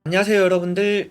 안녕하세요 여러분들,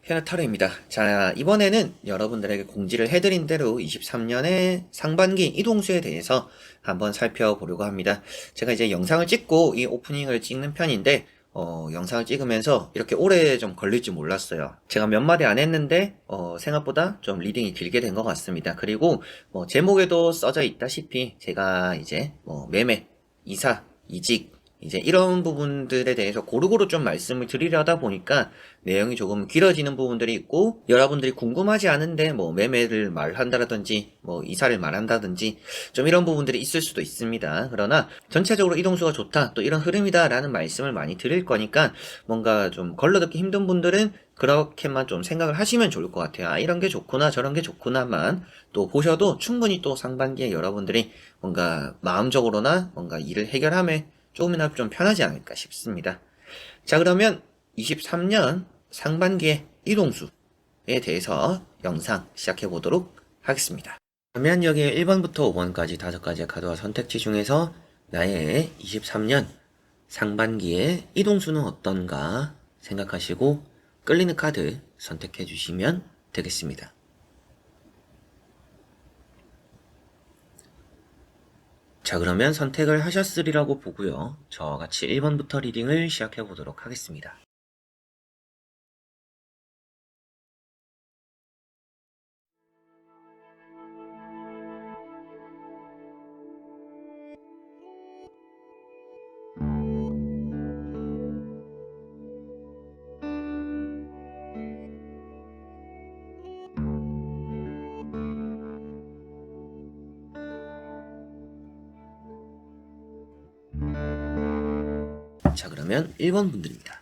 헤나타로입니다. 자, 이번에는 여러분들에게 공지를 해드린 대로 23년의 상반기 이동수에 대해서 한번 살펴보려고 합니다. 제가 이제 영상을 찍고 이 오프닝을 찍는 편인데 영상을 찍으면서 이렇게 오래 좀 걸릴 줄 몰랐어요. 제가 몇 마디 안 했는데 생각보다 좀 리딩이 길게 된 것 같습니다. 그리고 제목에도 써져 있다시피 제가 이제 매매, 이사, 이직 이제 이런 부분들에 대해서 고루고루 좀 말씀을 드리려다 보니까 내용이 조금 길어지는 부분들이 있고, 여러분들이 궁금하지 않은데 매매를 말한다든지 이사를 말한다든지 좀 이런 부분들이 있을 수도 있습니다. 그러나 전체적으로 이동수가 좋다, 또 이런 흐름이다 라는 말씀을 많이 드릴 거니까 뭔가 좀 걸러듣기 힘든 분들은 그렇게만 좀 생각을 하시면 좋을 것 같아요. 아, 이런 게 좋구나 저런 게 좋구나만 또 보셔도 충분히 또 상반기에 여러분들이 뭔가 마음적으로나 뭔가 일을 해결함에 조금이나 좀 편하지 않을까 싶습니다. 자, 그러면 23년 상반기의 이동수에 대해서 영상 시작해 보도록 하겠습니다. 그러면 여기에 1번부터 5번까지 5가지의 카드와 선택지 중에서 나의 23년 상반기의 이동수는 어떤가 생각하시고 끌리는 카드 선택해 주시면 되겠습니다. 자, 그러면 선택을 하셨으리라고 보고요. 저와 같이 1번부터 리딩을 시작해 보도록 하겠습니다. 자, 그러면 1번 분들입니다.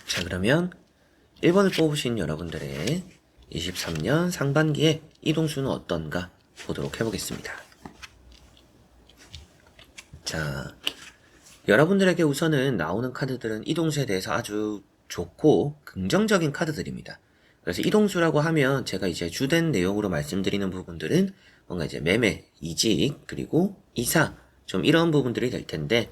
자, 그러면 1번을 뽑으신 여러분들의 23년 상반기의 이동수는 어떤가 보도록 해보겠습니다. 자, 여러분들에게 우선은 나오는 카드들은 이동수에 대해서 아주 좋고 긍정적인 카드들입니다. 그래서 이동수라고 하면 제가 이제 주된 내용으로 말씀드리는 부분들은 뭔가 이제 매매, 이직, 그리고 이사, 좀 이런 부분들이 될 텐데,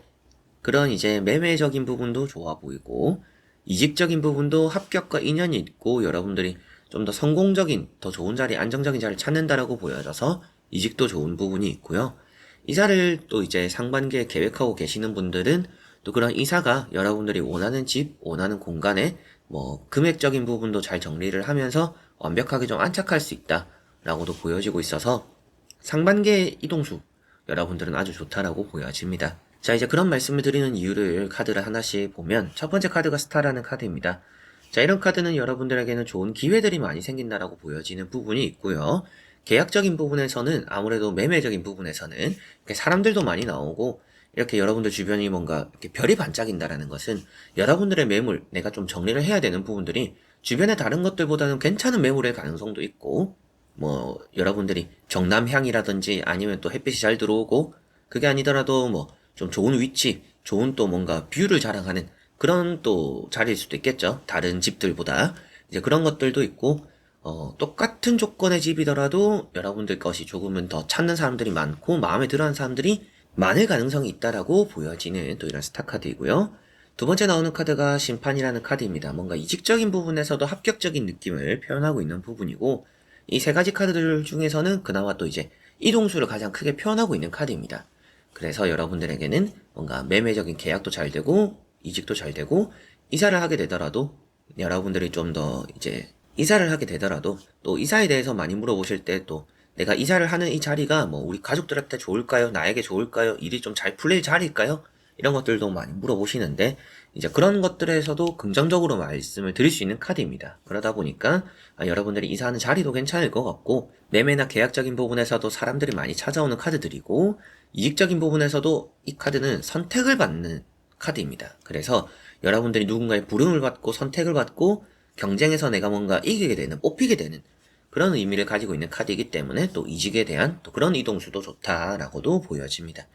그런 이제 매매적인 부분도 좋아 보이고, 이직적인 부분도 합격과 인연이 있고, 여러분들이 좀 더 성공적인, 더 좋은 자리, 안정적인 자리를 찾는다라고 보여져서 이직도 좋은 부분이 있고요. 이사를 또 이제 상반기에 계획하고 계시는 분들은 또 그런 이사가 여러분들이 원하는 집, 원하는 공간에 금액적인 부분도 잘 정리를 하면서 완벽하게 좀 안착할 수 있다라고도 보여지고 있어서 상반기의 이동수 여러분들은 아주 좋다라고 보여집니다. 자, 이제 그런 말씀을 드리는 이유를 카드를 하나씩 보면 첫 번째 카드가 스타라는 카드입니다. 자, 이런 카드는 여러분들에게는 좋은 기회들이 많이 생긴다라고 보여지는 부분이 있고요. 계약적인 부분에서는 아무래도 매매적인 부분에서는 이렇게 사람들도 많이 나오고 이렇게 여러분들 주변이 뭔가 이렇게 별이 반짝인다라는 것은 여러분들의 매물, 내가 좀 정리를 해야 되는 부분들이 주변의 다른 것들보다는 괜찮은 매물의 가능성도 있고, 여러분들이 정남향이라든지 아니면 또 햇빛이 잘 들어오고, 그게 아니더라도 좀 좋은 위치, 좋은 또 뭔가 뷰를 자랑하는 그런 또 자리일 수도 있겠죠. 다른 집들보다. 이제 그런 것들도 있고, 똑같은 조건의 집이더라도 여러분들 것이 조금은 더 찾는 사람들이 많고 마음에 들어하는 사람들이 많을 가능성이 있다라고 보여지는 또 이런 스타 카드이고요. 두 번째 나오는 카드가 심판이라는 카드입니다. 뭔가 이직적인 부분에서도 합격적인 느낌을 표현하고 있는 부분이고, 이 세 가지 카드들 중에서는 그나마 또 이제 이동수를 가장 크게 표현하고 있는 카드입니다. 그래서 여러분들에게는 뭔가 매매적인 계약도 잘 되고 이직도 잘 되고, 이사를 하게 되더라도 여러분들이 좀 더 이제 이사를 하게 되더라도 또 이사에 대해서 많이 물어보실 때 또 내가 이사를 하는 이 자리가 우리 가족들한테 좋을까요? 나에게 좋을까요? 일이 좀 잘 풀릴 자리일까요? 이런 것들도 많이 물어보시는데, 이제 그런 것들에서도 긍정적으로 말씀을 드릴 수 있는 카드입니다. 그러다 보니까 여러분들이 이사하는 자리도 괜찮을 것 같고, 매매나 계약적인 부분에서도 사람들이 많이 찾아오는 카드들이고, 이직적인 부분에서도 이 카드는 선택을 받는 카드입니다. 그래서 여러분들이 누군가의 부름을 받고 선택을 받고 경쟁에서 내가 뭔가 이기게 되는, 뽑히게 되는 그런 의미를 가지고 있는 카드이기 때문에 또 이직에 대한 또 그런 이동수도 좋다라고도 보여집니다.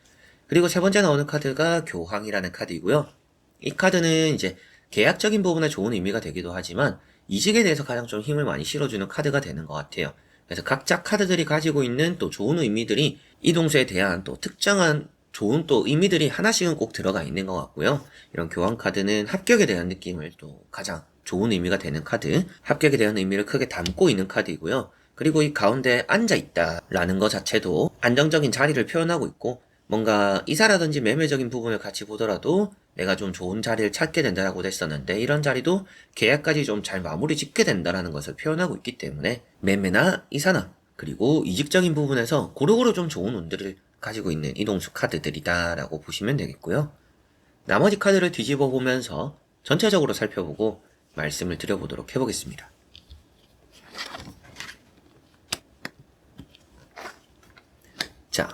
그리고 세 번째 나오는 카드가 교황이라는 카드이고요. 이 카드는 이제 계약적인 부분에 좋은 의미가 되기도 하지만 이직에 대해서 가장 좀 힘을 많이 실어주는 카드가 되는 것 같아요. 그래서 각자 카드들이 가지고 있는 또 좋은 의미들이 이동수에 대한 또 특정한 좋은 또 의미들이 하나씩은 꼭 들어가 있는 것 같고요. 이런 교환 카드는 합격에 대한 느낌을 또 가장 좋은 의미가 되는 카드, 합격에 대한 의미를 크게 담고 있는 카드이고요. 그리고 이 가운데 앉아있다라는 것 자체도 안정적인 자리를 표현하고 있고 뭔가 이사라든지 매매적인 부분을 같이 보더라도 내가 좀 좋은 자리를 찾게 된다라고 했었는데 이런 자리도 계약까지 좀 잘 마무리 짓게 된다라는 것을 표현하고 있기 때문에 매매나 이사나 그리고 이직적인 부분에서 고루고루 좀 좋은 운들을 가지고 있는 이동수 카드들이다라고 보시면 되겠고요. 나머지 카드를 뒤집어 보면서 전체적으로 살펴보고 말씀을 드려보도록 해보겠습니다. 자,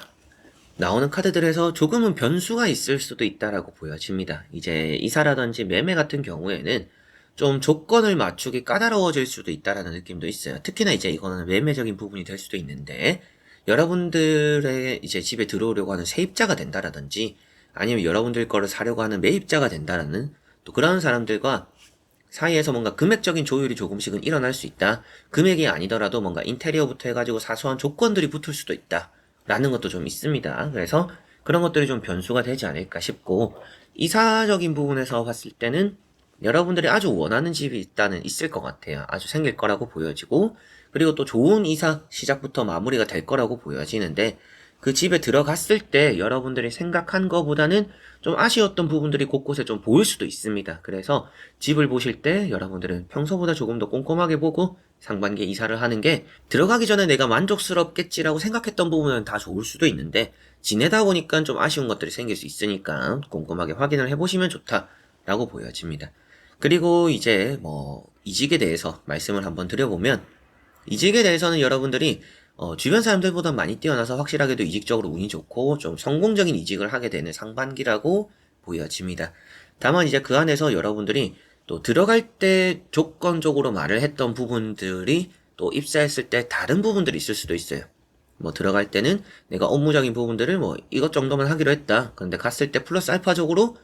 나오는 카드들에서 조금은 변수가 있을 수도 있다라고 보여집니다. 이제 이사라든지 매매 같은 경우에는 좀 조건을 맞추기 까다로워질 수도 있다라는 느낌도 있어요. 특히나 이제 이거는 매매적인 부분이 될 수도 있는데 여러분들의 이제 집에 들어오려고 하는 세입자가 된다라든지 아니면 여러분들 거를 사려고 하는 매입자가 된다라는 또 그런 사람들과 사이에서 뭔가 금액적인 조율이 조금씩은 일어날 수 있다. 금액이 아니더라도 뭔가 인테리어부터 해가지고 사소한 조건들이 붙을 수도 있다. 라는 것도 좀 있습니다. 그래서 그런 것들이 좀 변수가 되지 않을까 싶고 이사적인 부분에서 봤을 때는 여러분들이 아주 원하는 집이 일단은 있을 것 같아요. 아주 생길 거라고 보여지고 그리고 또 좋은 이사 시작부터 마무리가 될 거라고 보여지는데 그 집에 들어갔을 때 여러분들이 생각한 것보다는 좀 아쉬웠던 부분들이 곳곳에 좀 보일 수도 있습니다. 그래서 집을 보실 때 여러분들은 평소보다 조금 더 꼼꼼하게 보고 상반기에 이사를 하는 게 들어가기 전에 내가 만족스럽겠지라고 생각했던 부분은 다 좋을 수도 있는데 지내다 보니까 좀 아쉬운 것들이 생길 수 있으니까 꼼꼼하게 확인을 해보시면 좋다라고 보여집니다. 그리고 이제 이직에 대해서 말씀을 한번 드려보면 이직에 대해서는 여러분들이 주변 사람들보다 많이 뛰어나서 확실하게도 이직적으로 운이 좋고 좀 성공적인 이직을 하게 되는 상반기라고 보여집니다. 다만 이제 그 안에서 여러분들이 또 들어갈 때 조건적으로 말을 했던 부분들이 또 입사했을 때 다른 부분들이 있을 수도 있어요. 들어갈 때는 내가 업무적인 부분들을 이것 정도만 하기로 했다. 그런데 갔을 때 플러스 알파적으로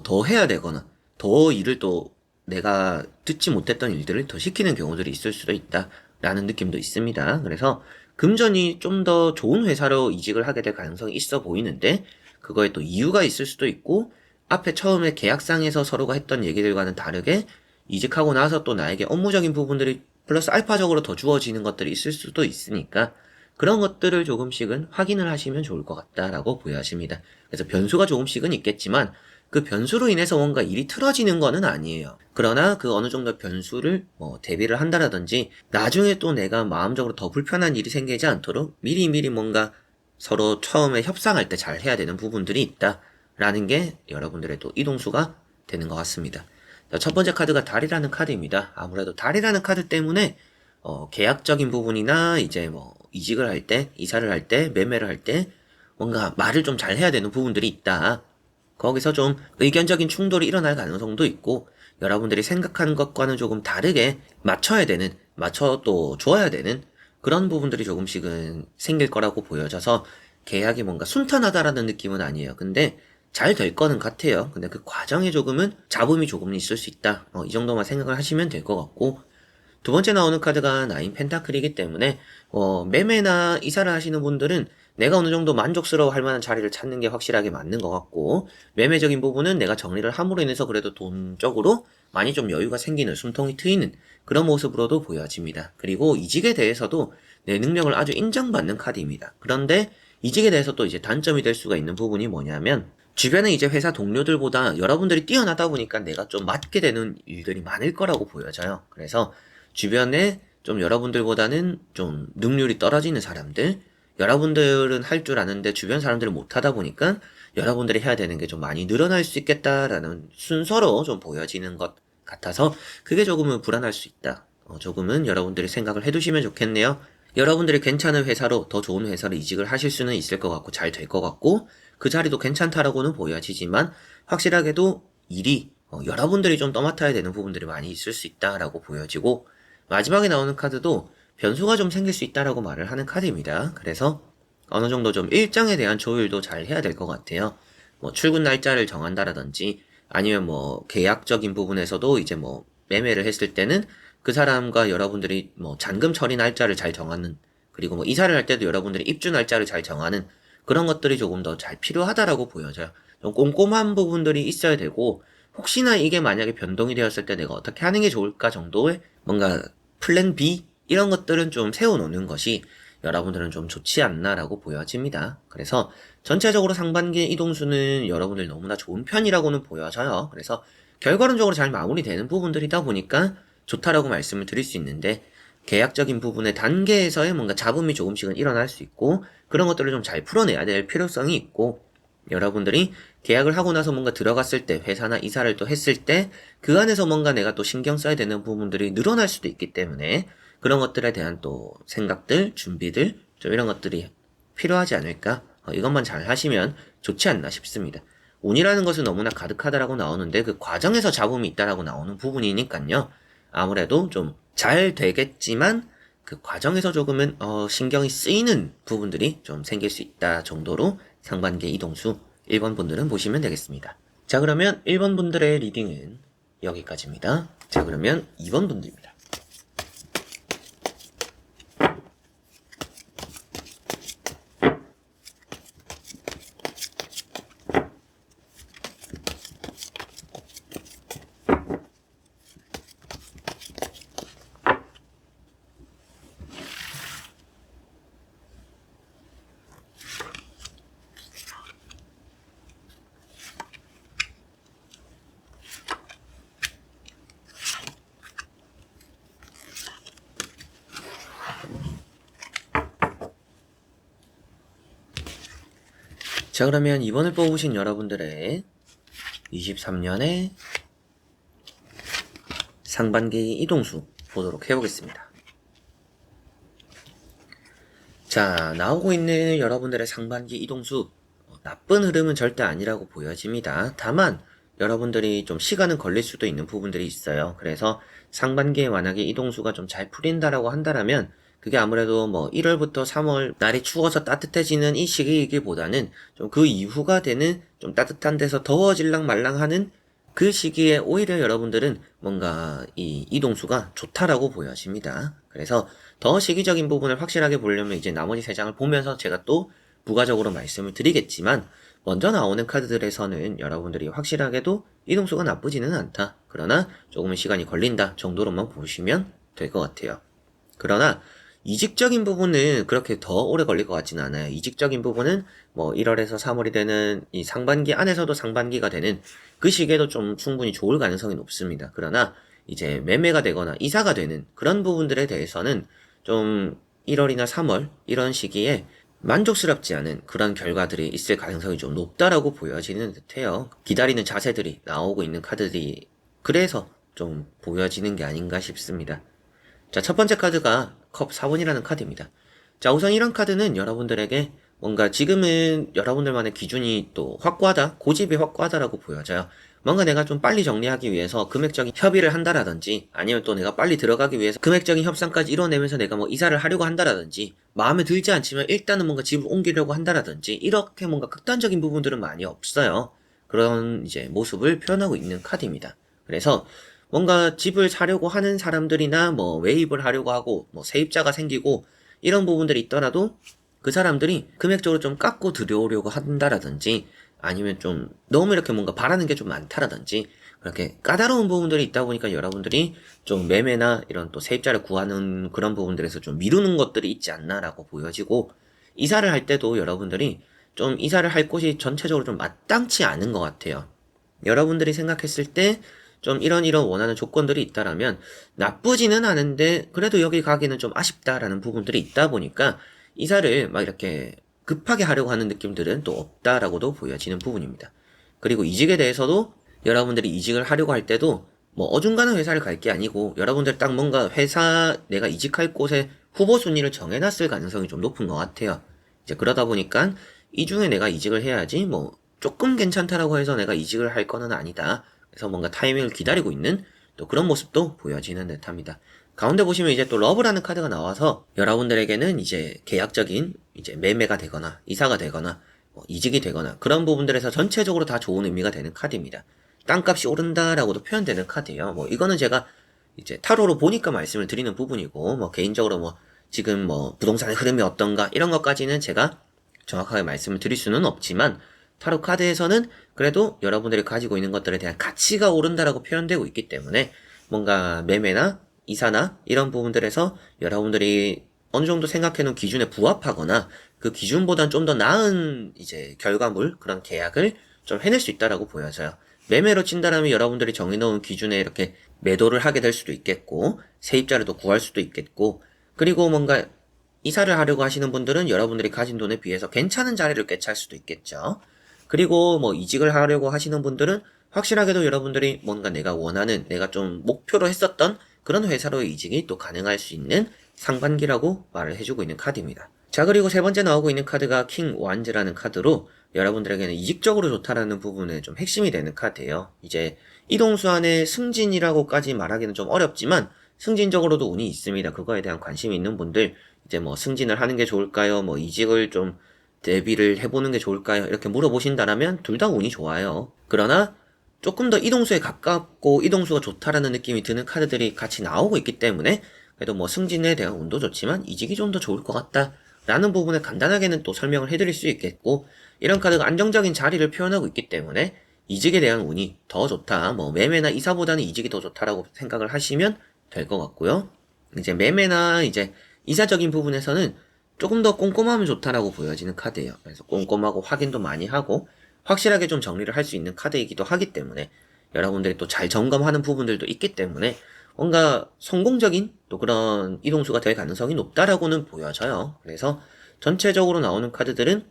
더 해야 되거나 더 일을 또 내가 듣지 못했던 일들을 더 시키는 경우들이 있을 수도 있다. 라는 느낌도 있습니다. 그래서 금전이 좀 더 좋은 회사로 이직을 하게 될 가능성이 있어 보이는데 그거에 또 이유가 있을 수도 있고 앞에 처음에 계약상에서 서로가 했던 얘기들과는 다르게 이직하고 나서 또 나에게 업무적인 부분들이 플러스 알파적으로 더 주어지는 것들이 있을 수도 있으니까 그런 것들을 조금씩은 확인을 하시면 좋을 것 같다라고 보여집니다. 그래서 변수가 조금씩은 있겠지만 그 변수로 인해서 뭔가 일이 틀어지는 거는 아니에요. 그러나 그 어느 정도 변수를 대비를 한다라든지 나중에 또 내가 마음적으로 더 불편한 일이 생기지 않도록 미리미리 뭔가 서로 처음에 협상할 때 잘 해야 되는 부분들이 있다라는 게 여러분들의 또 이동수가 되는 것 같습니다. 자, 첫 번째 카드가 달이라는 카드입니다. 아무래도 달이라는 카드 때문에 계약적인 부분이나 이제 이직을 할 때, 이사를 할 때, 매매를 할 때 뭔가 말을 좀 잘 해야 되는 부분들이 있다. 거기서 좀 의견적인 충돌이 일어날 가능성도 있고 여러분들이 생각하는 것과는 조금 다르게 맞춰 또 줘야 되는 그런 부분들이 조금씩은 생길 거라고 보여져서 계약이 뭔가 순탄하다라는 느낌은 아니에요. 근데 잘 될 거는 같아요. 근데 그 과정에 조금은 잡음이 조금 있을 수 있다. 이 정도만 생각을 하시면 될 것 같고 두 번째 나오는 카드가 나인 펜타클이기 때문에 매매나 이사를 하시는 분들은 내가 어느 정도 만족스러워 할 만한 자리를 찾는 게 확실하게 맞는 것 같고 매매적인 부분은 내가 정리를 함으로 인해서 그래도 돈적으로 많이 좀 여유가 생기는 숨통이 트이는 그런 모습으로도 보여집니다. 그리고 이직에 대해서도 내 능력을 아주 인정받는 카드입니다. 그런데 이직에 대해서 또 이제 단점이 될 수가 있는 부분이 뭐냐면 주변에 이제 회사 동료들보다 여러분들이 뛰어나다 보니까 내가 좀 맡게 되는 일들이 많을 거라고 보여져요. 그래서 주변에 좀 여러분들보다는 좀 능률이 떨어지는 사람들, 여러분들은 할 줄 아는데 주변 사람들은 못하다 보니까 여러분들이 해야 되는 게 좀 많이 늘어날 수 있겠다라는 순서로 좀 보여지는 것 같아서 그게 조금은 불안할 수 있다. 조금은 여러분들이 생각을 해두시면 좋겠네요. 여러분들이 괜찮은 회사로 더 좋은 회사로 이직을 하실 수는 있을 것 같고 잘 될 것 같고 그 자리도 괜찮다라고는 보여지지만 확실하게도 일이 여러분들이 좀 떠맡아야 되는 부분들이 많이 있을 수 있다라고 보여지고 마지막에 나오는 카드도 변수가 좀 생길 수 있다라고 말을 하는 카드입니다. 그래서 어느 정도 좀 일정에 대한 조율도 잘 해야 될 것 같아요. 뭐 출근 날짜를 정한다라든지 아니면 뭐 계약적인 부분에서도 이제 뭐 매매를 했을 때는 그 사람과 여러분들이 뭐 잔금 처리 날짜를 잘 정하는 그리고 뭐 이사를 할 때도 여러분들이 입주 날짜를 잘 정하는 그런 것들이 조금 더 잘 필요하다라고 보여져요. 좀 꼼꼼한 부분들이 있어야 되고 혹시나 이게 만약에 변동이 되었을 때 내가 어떻게 하는 게 좋을까 정도의 뭔가 플랜 B 이런 것들은 좀 세워놓는 것이 여러분들은 좀 좋지 않나라고 보여집니다. 그래서 전체적으로 상반기 이동수는 여러분들 너무나 좋은 편이라고는 보여져요. 그래서 결과론적으로 잘 마무리되는 부분들이다 보니까 좋다라고 말씀을 드릴 수 있는데 계약적인 부분의 단계에서의 뭔가 잡음이 조금씩은 일어날 수 있고 그런 것들을 좀 잘 풀어내야 될 필요성이 있고 여러분들이 계약을 하고 나서 뭔가 들어갔을 때 회사나 이사를 또 했을 때 그 안에서 뭔가 내가 또 신경 써야 되는 부분들이 늘어날 수도 있기 때문에 그런 것들에 대한 또 생각들, 준비들 좀 이런 것들이 필요하지 않을까? 이것만 잘 하시면 좋지 않나 싶습니다. 운이라는 것은 너무나 가득하다라고 나오는데 그 과정에서 잡음이 있다라고 나오는 부분이니까요. 아무래도 좀 잘 되겠지만 그 과정에서 조금은 신경이 쓰이는 부분들이 좀 생길 수 있다 정도로 상반기 이동수 1번 분들은 보시면 되겠습니다. 자 그러면 1번 분들의 리딩은 여기까지입니다. 자 그러면 2번 분들입니다. 자 그러면 이번을 뽑으신 여러분들의 23년의 상반기 이동수 보도록 해보겠습니다. 자 나오고 있는 여러분들의 상반기 이동수 나쁜 흐름은 절대 아니라고 보여집니다. 다만 여러분들이 좀 시간은 걸릴 수도 있는 부분들이 있어요. 그래서 상반기에 만약에 이동수가 좀 잘 풀린다라고 한다면 그게 아무래도 뭐 1월부터 3월 날이 추워서 따뜻해지는 이 시기이기보다는 좀 그 이후가 되는 좀 따뜻한 데서 더워질랑 말랑하는 그 시기에 오히려 여러분들은 뭔가 이 이동수가 좋다라고 보여집니다. 그래서 더 시기적인 부분을 확실하게 보려면 이제 나머지 세 장을 보면서 제가 또 부가적으로 말씀을 드리겠지만 먼저 나오는 카드들에서는 여러분들이 확실하게도 이동수가 나쁘지는 않다. 그러나 조금은 시간이 걸린다 정도로만 보시면 될 것 같아요. 그러나 이직적인 부분은 그렇게 더 오래 걸릴 것 같지는 않아요. 이직적인 부분은 뭐 1월에서 3월이 되는 이 상반기 안에서도 상반기가 되는 그 시기에도 좀 충분히 좋을 가능성이 높습니다. 그러나 이제 매매가 되거나 이사가 되는 그런 부분들에 대해서는 좀 1월이나 3월 이런 시기에 만족스럽지 않은 그런 결과들이 있을 가능성이 좀 높다라고 보여지는 듯해요. 기다리는 자세들이 나오고 있는 카드들이 그래서 좀 보여지는 게 아닌가 싶습니다. 자, 첫 번째 카드가 컵 4번이라는 카드입니다. 자, 우선 이런 카드는 여러분들에게 뭔가 지금은 여러분들만의 기준이 또 확고하다, 고집이 확고하다라고 보여져요. 뭔가 내가 좀 빨리 정리하기 위해서 금액적인 협의를 한다라든지 아니면 또 내가 빨리 들어가기 위해서 금액적인 협상까지 이뤄내면서 내가 뭐 이사를 하려고 한다라든지 마음에 들지 않지만 일단은 뭔가 집을 옮기려고 한다라든지 이렇게 뭔가 극단적인 부분들은 많이 없어요. 그런 이제 모습을 표현하고 있는 카드입니다. 그래서 뭔가 집을 사려고 하는 사람들이나 뭐 매입을 하려고 하고 뭐 세입자가 생기고 이런 부분들이 있더라도 그 사람들이 금액적으로 좀 깎고 들여오려고 한다라든지 아니면 좀 너무 이렇게 뭔가 바라는 게 좀 많다라든지 그렇게 까다로운 부분들이 있다 보니까 여러분들이 좀 매매나 이런 또 세입자를 구하는 그런 부분들에서 좀 미루는 것들이 있지 않나라고 보여지고 이사를 할 때도 여러분들이 좀 이사를 할 곳이 전체적으로 좀 마땅치 않은 것 같아요. 여러분들이 생각했을 때 좀 이런 원하는 조건들이 있다라면 나쁘지는 않은데 그래도 여기 가기는 좀 아쉽다라는 부분들이 있다 보니까 이사를 막 이렇게 급하게 하려고 하는 느낌들은 또 없다라고도 보여지는 부분입니다. 그리고 이직에 대해서도 여러분들이 이직을 하려고 할 때도 뭐 어중간한 회사를 갈 게 아니고 여러분들 딱 뭔가 회사 내가 이직할 곳에 후보 순위를 정해놨을 가능성이 좀 높은 것 같아요. 이제 그러다 보니까 이 중에 내가 이직을 해야지 뭐 조금 괜찮다라고 해서 내가 이직을 할 거는 아니다. 그래서 뭔가 타이밍을 기다리고 있는 또 그런 모습도 보여지는 듯합니다. 가운데 보시면 이제 또 러브라는 카드가 나와서 여러분들에게는 이제 계약적인 이제 매매가 되거나 이사가 되거나 뭐 이직이 되거나 그런 부분들에서 전체적으로 다 좋은 의미가 되는 카드입니다. 땅값이 오른다라고도 표현되는 카드예요. 뭐 이거는 제가 이제 타로로 보니까 말씀을 드리는 부분이고 뭐 개인적으로 뭐 지금 뭐 부동산의 흐름이 어떤가 이런 것까지는 제가 정확하게 말씀을 드릴 수는 없지만 타로 카드에서는 그래도 여러분들이 가지고 있는 것들에 대한 가치가 오른다라고 표현되고 있기 때문에 뭔가 매매나 이사나 이런 부분들에서 여러분들이 어느 정도 생각해 놓은 기준에 부합하거나 그 기준보단 좀 더 나은 이제 결과물 그런 계약을 좀 해낼 수 있다라고 보여져요. 매매로 친다라면 여러분들이 정해놓은 기준에 이렇게 매도를 하게 될 수도 있겠고 세입자를 또 구할 수도 있겠고 그리고 뭔가 이사를 하려고 하시는 분들은 여러분들이 가진 돈에 비해서 괜찮은 자리를 꿰찰 수도 있겠죠. 그리고 뭐 이직을 하려고 하시는 분들은 확실하게도 여러분들이 뭔가 내가 원하는 내가 좀 목표로 했었던 그런 회사로의 이직이 또 가능할 수 있는 상반기라고 말을 해주고 있는 카드입니다. 자, 그리고 세 번째 나오고 있는 카드가 킹 완즈라는 카드로 여러분들에게는 이직적으로 좋다라는 부분에 좀 핵심이 되는 카드예요. 이제 이동수안의 승진이라고까지 말하기는 좀 어렵지만 승진적으로도 운이 있습니다. 그거에 대한 관심이 있는 분들 이제 뭐 승진을 하는 게 좋을까요? 뭐 이직을 좀 대비를 해보는 게 좋을까요? 이렇게 물어보신다라면 둘 다 운이 좋아요. 그러나 조금 더 이동수에 가깝고 이동수가 좋다라는 느낌이 드는 카드들이 같이 나오고 있기 때문에 그래도 뭐 승진에 대한 운도 좋지만 이직이 좀 더 좋을 것 같다 라는 부분에 간단하게는 또 설명을 해드릴 수 있겠고 이런 카드가 안정적인 자리를 표현하고 있기 때문에 이직에 대한 운이 더 좋다 뭐 매매나 이사보다는 이직이 더 좋다라고 생각을 하시면 될 것 같고요. 이제 매매나 이제 이사적인 부분에서는 조금 더 꼼꼼하면 좋다라고 보여지는 카드예요. 그래서 꼼꼼하고 확인도 많이 하고 확실하게 좀 정리를 할 수 있는 카드이기도 하기 때문에 여러분들이 또 잘 점검하는 부분들도 있기 때문에 뭔가 성공적인 또 그런 이동수가 될 가능성이 높다라고는 보여져요. 그래서 전체적으로 나오는 카드들은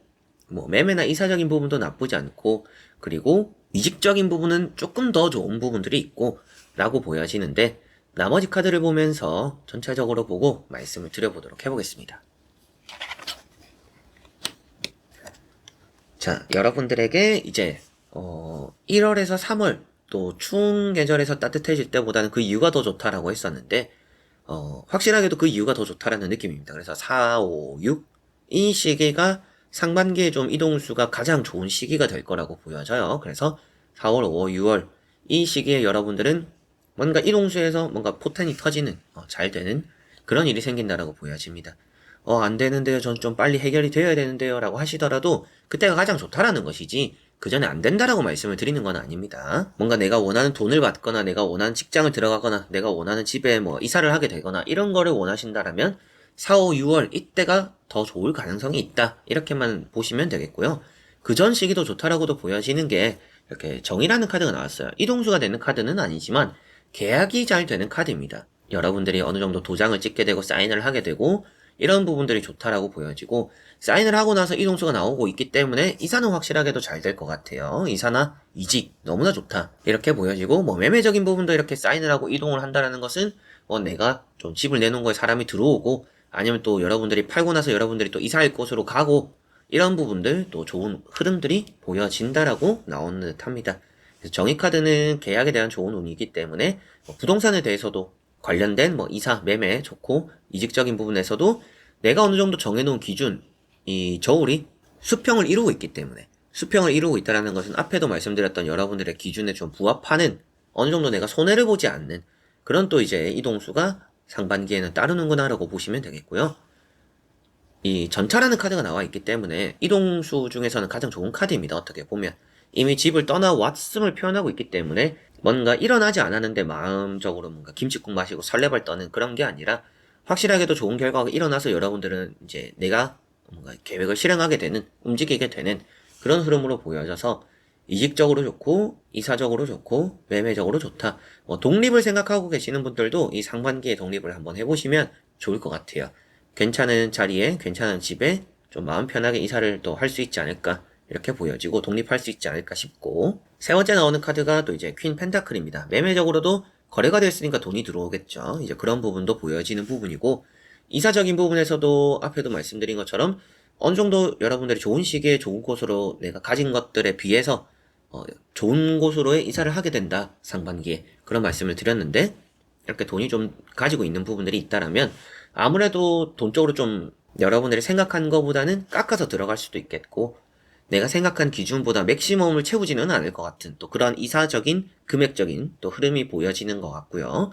뭐 매매나 이사적인 부분도 나쁘지 않고 그리고 이직적인 부분은 조금 더 좋은 부분들이 있고 라고 보여지는데 나머지 카드를 보면서 전체적으로 보고 말씀을 드려보도록 해보겠습니다. 자, 여러분들에게 이제 1월에서 3월 또 추운 계절에서 따뜻해질 때보다는 그 이유가 더 좋다라고 했었는데 확실하게도 그 이유가 더 좋다라는 느낌입니다. 그래서 4, 5, 6 이 시기가 상반기에 좀 이동수가 가장 좋은 시기가 될 거라고 보여져요. 그래서 4월, 5월, 6월 이 시기에 여러분들은 뭔가 이동수에서 뭔가 포텐이 터지는 잘 되는 그런 일이 생긴다라고 보여집니다. 안 되는데요. 전 좀 빨리 해결이 되어야 되는데요. 라고 하시더라도 그때가 가장 좋다라는 것이지 그 전에 안 된다라고 말씀을 드리는 건 아닙니다. 뭔가 내가 원하는 돈을 받거나 내가 원하는 직장을 들어가거나 내가 원하는 집에 뭐 이사를 하게 되거나 이런 거를 원하신다라면 4, 5, 6월 이때가 더 좋을 가능성이 있다. 이렇게만 보시면 되겠고요. 그 전 시기도 좋다라고도 보여지는 게 이렇게 정이라는 카드가 나왔어요. 이동수가 되는 카드는 아니지만 계약이 잘 되는 카드입니다. 여러분들이 어느 정도 도장을 찍게 되고 사인을 하게 되고 이런 부분들이 좋다라고 보여지고 사인을 하고 나서 이동수가 나오고 있기 때문에 이사는 확실하게도 잘 될 것 같아요. 이사나 이직 너무나 좋다 이렇게 보여지고 뭐 매매적인 부분도 이렇게 사인을 하고 이동을 한다는 것은 내가 좀 집을 내놓은 거에 사람이 들어오고 아니면 또 여러분들이 팔고 나서 여러분들이 또 이사할 곳으로 가고 이런 부분들 또 좋은 흐름들이 보여진다라고 나오는 듯 합니다. 정의카드는 계약에 대한 좋은 운이기 때문에 부동산에 대해서도 관련된 뭐 이사, 매매 좋고 이직적인 부분에서도 내가 어느 정도 정해놓은 기준, 이 저울이 수평을 이루고 있기 때문에 수평을 이루고 있다는 것은 앞에도 말씀드렸던 여러분들의 기준에 좀 부합하는 어느 정도 내가 손해를 보지 않는 그런 또 이제 이동수가 상반기에는 따르는구나 라고 보시면 되겠고요. 이 전차라는 카드가 나와 있기 때문에 이동수 중에서는 가장 좋은 카드입니다. 어떻게 보면 이미 집을 떠나왔음을 표현하고 있기 때문에 뭔가 일어나지 않았는데 마음적으로 뭔가 김칫국 마시고 설레발 떠는 그런 게 아니라 확실하게도 좋은 결과가 일어나서 여러분들은 이제 내가 뭔가 계획을 실행하게 되는 움직이게 되는 그런 흐름으로 보여져서 이직적으로 좋고 이사적으로 좋고 매매적으로 좋다. 독립을 생각하고 계시는 분들도 이 상반기에 독립을 한번 해보시면 좋을 것 같아요. 괜찮은 자리에 괜찮은 집에 좀 마음 편하게 이사를 또 할 수 있지 않을까 이렇게 보여지고 독립할 수 있지 않을까 싶고 세 번째 나오는 카드가 또 이제 퀸 펜타클입니다. 매매적으로도 거래가 됐으니까 돈이 들어오겠죠. 이제 그런 부분도 보여지는 부분이고 이사적인 부분에서도 앞에도 말씀드린 것처럼 어느 정도 여러분들이 좋은 시기에 좋은 곳으로 내가 가진 것들에 비해서 좋은 곳으로의 이사를 하게 된다, 상반기에. 그런 말씀을 드렸는데, 이렇게 돈이 좀 가지고 있는 부분들이 있다라면 아무래도 돈 쪽으로 좀 여러분들이 생각한 것보다는 깎아서 들어갈 수도 있겠고, 내가 생각한 기준보다 맥시멈을 채우지는 않을 것 같은 또 그런 이사적인 금액적인 또 흐름이 보여지는 것 같고요.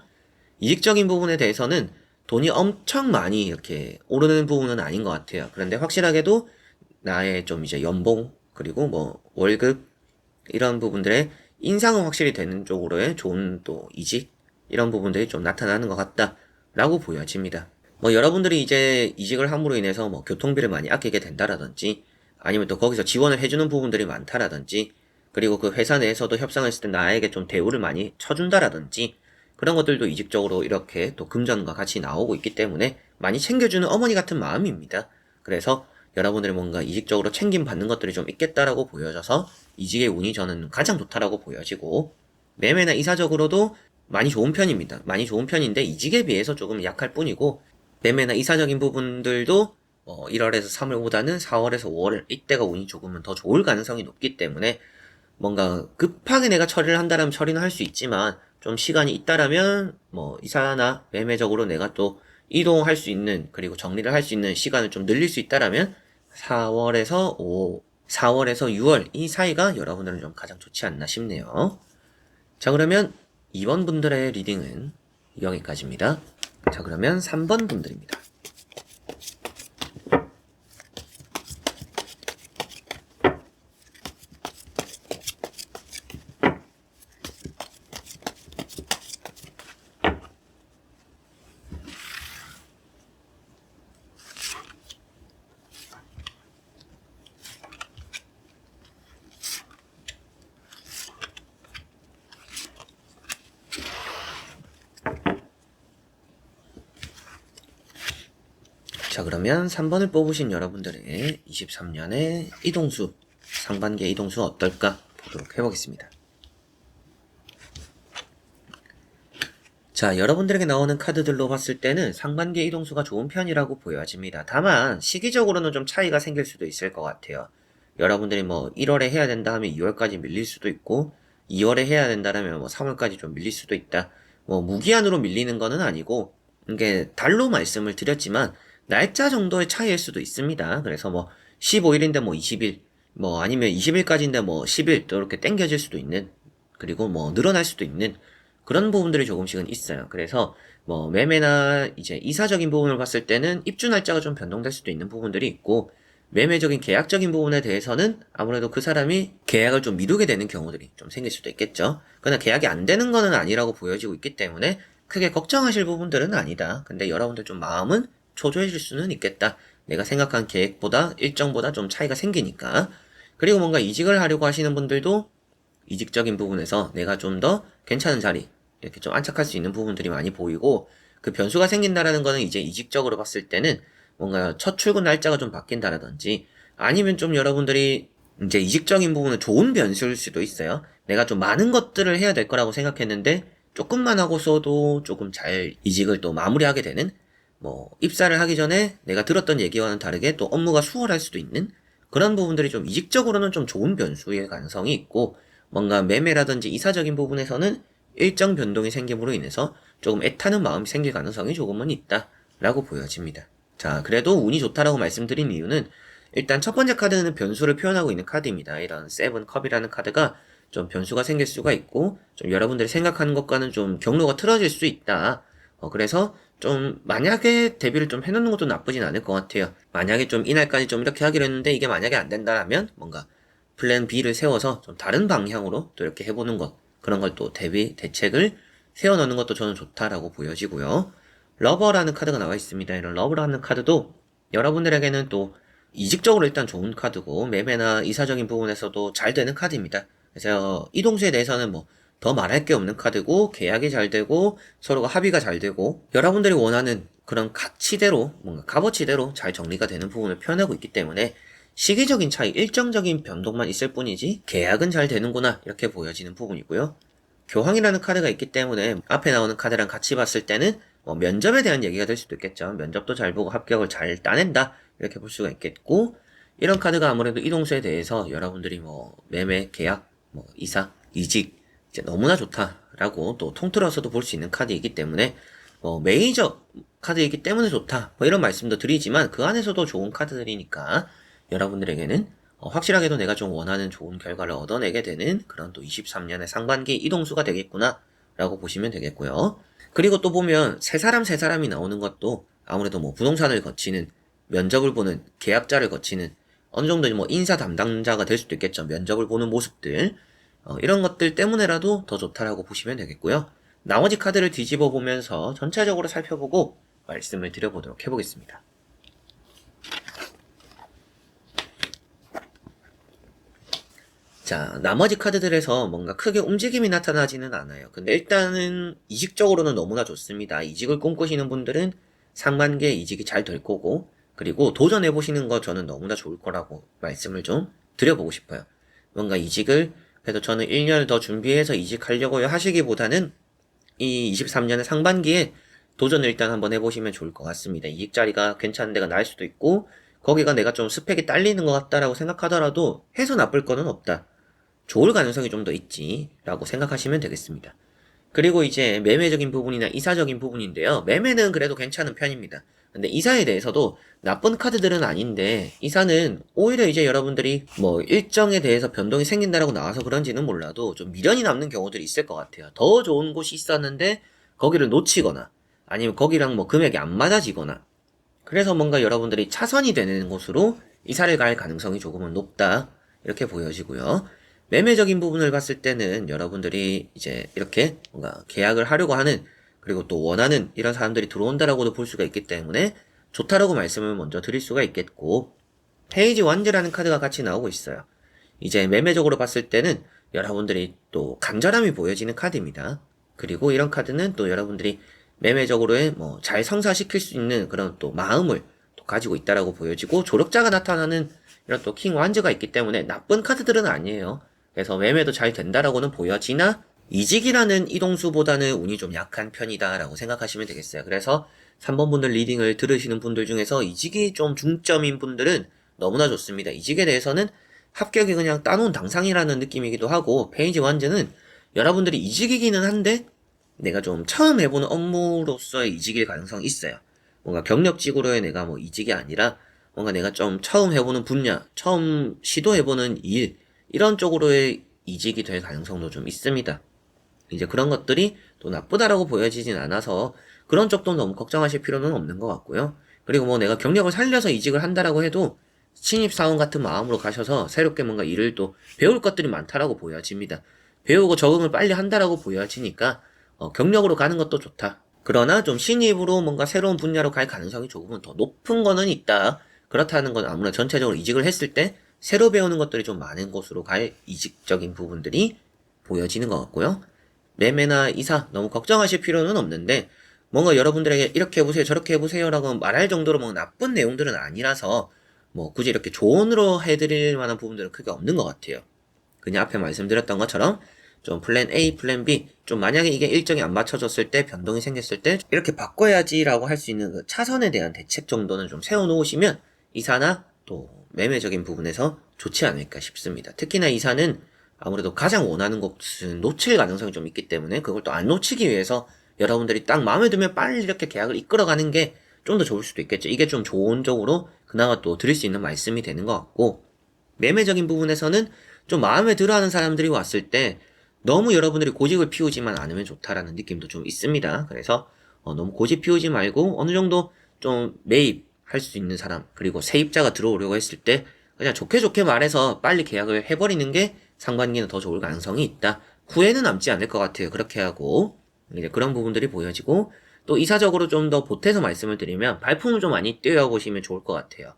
이익적인 부분에 대해서는 돈이 엄청 많이 이렇게 오르는 부분은 아닌 것 같아요. 그런데 확실하게도 나의 좀 이제 연봉 그리고 뭐 월급 이런 부분들의 인상은 확실히 되는 쪽으로의 좋은 또 이직 이런 부분들이 좀 나타나는 것 같다라고 보여집니다. 뭐 여러분들이 이제 이직을 함으로 인해서 뭐 교통비를 많이 아끼게 된다라든지 아니면 또 거기서 지원을 해주는 부분들이 많다라든지 그리고 그 회사 내에서도 협상을 했을 때 나에게 좀 대우를 많이 쳐준다라든지 그런 것들도 이직적으로 이렇게 또 금전과 같이 나오고 있기 때문에 많이 챙겨주는 어머니 같은 마음입니다. 그래서 여러분들이 뭔가 이직적으로 챙김 받는 것들이 좀 있겠다라고 보여져서 이직의 운이 저는 가장 좋다라고 보여지고 매매나 이사적으로도 많이 좋은 편입니다. 많이 좋은 편인데 이직에 비해서 조금 약할 뿐이고 매매나 이사적인 부분들도 1월에서 3월보다는 4월에서 5월 이때가 운이 조금은 더 좋을 가능성이 높기 때문에 뭔가 급하게 내가 처리를 한다면 처리는 할 수 있지만 좀 시간이 있다라면 뭐 이사나 매매적으로 내가 또 이동할 수 있는 그리고 정리를 할 수 있는 시간을 좀 늘릴 수 있다라면 4월에서 6월 이 사이가 여러분들은 좀 가장 좋지 않나 싶네요. 자, 그러면 2번 분들의 리딩은 여기까지입니다. 자, 그러면 3번 분들입니다. 자, 그러면 3번을 뽑으신 여러분들의 23년의 이동수, 상반기의 이동수 어떨까 보도록 해보겠습니다. 자, 여러분들에게 나오는 카드들로 봤을 때는 상반기의 이동수가 좋은 편이라고 보여집니다. 다만 시기적으로는 좀 차이가 생길 수도 있을 것 같아요. 여러분들이 뭐 1월에 해야 된다 하면 2월까지 밀릴 수도 있고 2월에 해야 된다면 뭐 3월까지 좀 밀릴 수도 있다. 뭐 무기한으로 밀리는 거는 아니고 이게 달로 말씀을 드렸지만 날짜 정도의 차이일 수도 있습니다. 그래서 뭐 15일인데 뭐 20일, 뭐 아니면 20일까지인데 뭐 10일 또 이렇게 땡겨질 수도 있는 그리고 뭐 늘어날 수도 있는 그런 부분들이 조금씩은 있어요. 그래서 뭐 매매나 이제 이사적인 부분을 봤을 때는 입주 날짜가 좀 변동될 수도 있는 부분들이 있고 매매적인 계약적인 부분에 대해서는 아무래도 그 사람이 계약을 좀 미루게 되는 경우들이 좀 생길 수도 있겠죠. 그러나 계약이 안 되는 거는 아니라고 보여지고 있기 때문에 크게 걱정하실 부분들은 아니다. 근데 여러분들 좀 마음은 초조해질 수는 있겠다. 내가 생각한 계획보다 일정보다 좀 차이가 생기니까. 그리고 뭔가 이직을 하려고 하시는 분들도 이직적인 부분에서 내가 좀 더 괜찮은 자리 이렇게 좀 안착할 수 있는 부분들이 많이 보이고 그 변수가 생긴다라는 거는 이제 이직적으로 봤을 때는 뭔가 첫 출근 날짜가 좀 바뀐다라든지 아니면 좀 여러분들이 이제 이직적인 부분은 좋은 변수일 수도 있어요. 내가 좀 많은 것들을 해야 될 거라고 생각했는데 조금만 하고서도 조금 잘 이직을 또 마무리하게 되는 뭐 입사를 하기 전에 내가 들었던 얘기와는 다르게 또 업무가 수월할 수도 있는 그런 부분들이 좀 이직적으로는 좀 좋은 변수일 가능성이 있고 뭔가 매매라든지 이사적인 부분에서는 일정 변동이 생김으로 인해서 조금 애타는 마음이 생길 가능성이 조금은 있다라고 보여집니다. 자, 그래도 운이 좋다라고 말씀드린 이유는 일단 첫 번째 카드는 변수를 표현하고 있는 카드입니다. 이런 세븐컵이라는 카드가 좀 변수가 생길 수가 있고 좀 여러분들이 생각하는 것과는 좀 경로가 틀어질 수 있다. 그래서 좀 만약에 대비를 좀 해놓는 것도 나쁘진 않을 것 같아요. 만약에 좀 이날까지 좀 이렇게 하기로 했는데 이게 만약에 안 된다라면 뭔가 플랜 B를 세워서 좀 다른 방향으로 또 이렇게 해보는 것 그런 걸 또 대책을 세워놓는 것도 저는 좋다라고 보여지고요. 러버라는 카드가 나와 있습니다. 이런 러버라는 카드도 여러분들에게는 또 이직적으로 일단 좋은 카드고 매매나 이사적인 부분에서도 잘 되는 카드입니다. 그래서 이동수에 대해서는 뭐 더 말할 게 없는 카드고 계약이 잘 되고 서로가 합의가 잘 되고 여러분들이 원하는 그런 가치대로 뭔가 값어치대로 잘 정리가 되는 부분을 표현하고 있기 때문에 시기적인 차이, 일정적인 변동만 있을 뿐이지 계약은 잘 되는구나 이렇게 보여지는 부분이고요. 교황이라는 카드가 있기 때문에 앞에 나오는 카드랑 같이 봤을 때는 면접에 대한 얘기가 될 수도 있겠죠. 면접도 잘 보고 합격을 잘 따낸다. 이렇게 볼 수가 있겠고, 이런 카드가 아무래도 이동수에 대해서 여러분들이 매매, 계약, 이사, 이직, 이제 너무나 좋다라고 또 통틀어서도 볼 수 있는 카드이기 때문에, 메이저 카드이기 때문에 좋다. 이런 말씀도 드리지만, 그 안에서도 좋은 카드들이니까, 여러분들에게는 확실하게도 내가 좀 원하는 좋은 결과를 얻어내게 되는 그런 또 23년의 상반기 이동수가 되겠구나 라고 보시면 되겠고요. 그리고 또 보면 세 사람이 나오는 것도 아무래도 부동산을 거치는, 면접을 보는, 계약자를 거치는 어느 정도 인사 담당자가 될 수도 있겠죠. 면접을 보는 모습들, 이런 것들 때문에라도 더 좋다라고 보시면 되겠고요. 나머지 카드를 뒤집어 보면서 전체적으로 살펴보고 말씀을 드려보도록 해보겠습니다. 자, 나머지 카드들에서 뭔가 크게 움직임이 나타나지는 않아요. 근데 일단은 이직적으로는 너무나 좋습니다. 이직을 꿈꾸시는 분들은 상반기에 이직이 잘 될 거고, 그리고 도전해보시는 거 저는 너무나 좋을 거라고 말씀을 좀 드려보고 싶어요. 뭔가 이직을, 그래도 저는 1년을 더 준비해서 이직하려고 하시기보다는 이 23년의 상반기에 도전을 일단 한번 해보시면 좋을 것 같습니다. 이직 자리가 괜찮은 데가 나을 수도 있고, 거기가 내가 좀 스펙이 딸리는 것 같다라고 생각하더라도 해서 나쁠 거는 없다. 좋을 가능성이 좀 더 있지 라고 생각하시면 되겠습니다. 그리고 이제 매매적인 부분이나 이사적인 부분인데요. 매매는 그래도 괜찮은 편입니다. 근데 이사에 대해서도 나쁜 카드들은 아닌데, 이사는 오히려 이제 여러분들이 일정에 대해서 변동이 생긴다라고 나와서 그런지는 몰라도 좀 미련이 남는 경우들이 있을 것 같아요. 더 좋은 곳이 있었는데 거기를 놓치거나, 아니면 거기랑 금액이 안 맞아지거나, 그래서 뭔가 여러분들이 차선이 되는 곳으로 이사를 갈 가능성이 조금은 높다, 이렇게 보여지고요. 매매적인 부분을 봤을 때는 여러분들이 이제 이렇게 뭔가 계약을 하려고 하는, 그리고 또 원하는 이런 사람들이 들어온다라고도 볼 수가 있기 때문에 좋다라고 말씀을 먼저 드릴 수가 있겠고, 페이지 완즈라는 카드가 같이 나오고 있어요. 이제 매매적으로 봤을 때는 여러분들이 또 간절함이 보여지는 카드입니다. 그리고 이런 카드는 또 여러분들이 매매적으로의 잘 성사시킬 수 있는 그런 또 마음을 또 가지고 있다라고 보여지고, 조력자가 나타나는 이런 또 킹 완즈가 있기 때문에 나쁜 카드들은 아니에요. 그래서 매매도 잘 된다라고는 보여지나, 이직이라는 이동수보다는 운이 좀 약한 편이다라고 생각하시면 되겠어요. 그래서 3번 분들 리딩을 들으시는 분들 중에서 이직이 좀 중점인 분들은 너무나 좋습니다. 이직에 대해서는 합격이 그냥 따놓은 당상이라는 느낌이기도 하고, 페이지 완즈는 여러분들이 이직이기는 한데 내가 좀 처음 해보는 업무로서의 이직일 가능성이 있어요. 뭔가 경력직으로의 내가 이직이 아니라 뭔가 내가 좀 처음 해보는 분야, 처음 시도해보는 일, 이런 쪽으로의 이직이 될 가능성도 좀 있습니다. 이제 그런 것들이 또 나쁘다라고 보여지진 않아서 그런 쪽도 너무 걱정하실 필요는 없는 것 같고요. 그리고 내가 경력을 살려서 이직을 한다라고 해도 신입사원 같은 마음으로 가셔서 새롭게 뭔가 일을 또 배울 것들이 많다라고 보여집니다. 배우고 적응을 빨리 한다라고 보여지니까 경력으로 가는 것도 좋다. 그러나 좀 신입으로 뭔가 새로운 분야로 갈 가능성이 조금은 더 높은 거는 있다. 그렇다는 건 아무래도 전체적으로 이직을 했을 때 새로 배우는 것들이 좀 많은 곳으로 갈 이직적인 부분들이 보여지는 것 같고요. 매매나 이사 너무 걱정하실 필요는 없는데, 뭔가 여러분들에게 이렇게 해보세요 저렇게 해보세요 라고 말할 정도로 나쁜 내용들은 아니라서 굳이 이렇게 조언으로 해드릴 만한 부분들은 크게 없는 것 같아요. 그냥 앞에 말씀드렸던 것처럼 좀 플랜 A, 플랜 B, 좀 만약에 이게 일정이 안 맞춰졌을 때, 변동이 생겼을 때 이렇게 바꿔야지라고 할 수 있는 그 차선에 대한 대책 정도는 좀 세워놓으시면 이사나 또 매매적인 부분에서 좋지 않을까 싶습니다. 특히나 이사는 아무래도 가장 원하는 것은 놓칠 가능성이 좀 있기 때문에, 그걸 또 안 놓치기 위해서 여러분들이 딱 마음에 들면 빨리 이렇게 계약을 이끌어가는 게 좀 더 좋을 수도 있겠죠. 이게 좀 좋은 쪽으로 그나마 또 드릴 수 있는 말씀이 되는 것 같고, 매매적인 부분에서는 좀 마음에 들어하는 사람들이 왔을 때 너무 여러분들이 고집을 피우지만 않으면 좋다라는 느낌도 좀 있습니다. 그래서 너무 고집 피우지 말고 어느 정도 좀 매입할 수 있는 사람, 그리고 세입자가 들어오려고 했을 때 그냥 좋게 좋게 말해서 빨리 계약을 해버리는 게 상반기는 더 좋을 가능성이 있다. 후회는 남지 않을 것 같아요. 그렇게 하고 이제 그런 부분들이 보여지고, 또 이사적으로 좀 더 보태서 말씀을 드리면 발품을 좀 많이 떼어보시면 좋을 것 같아요.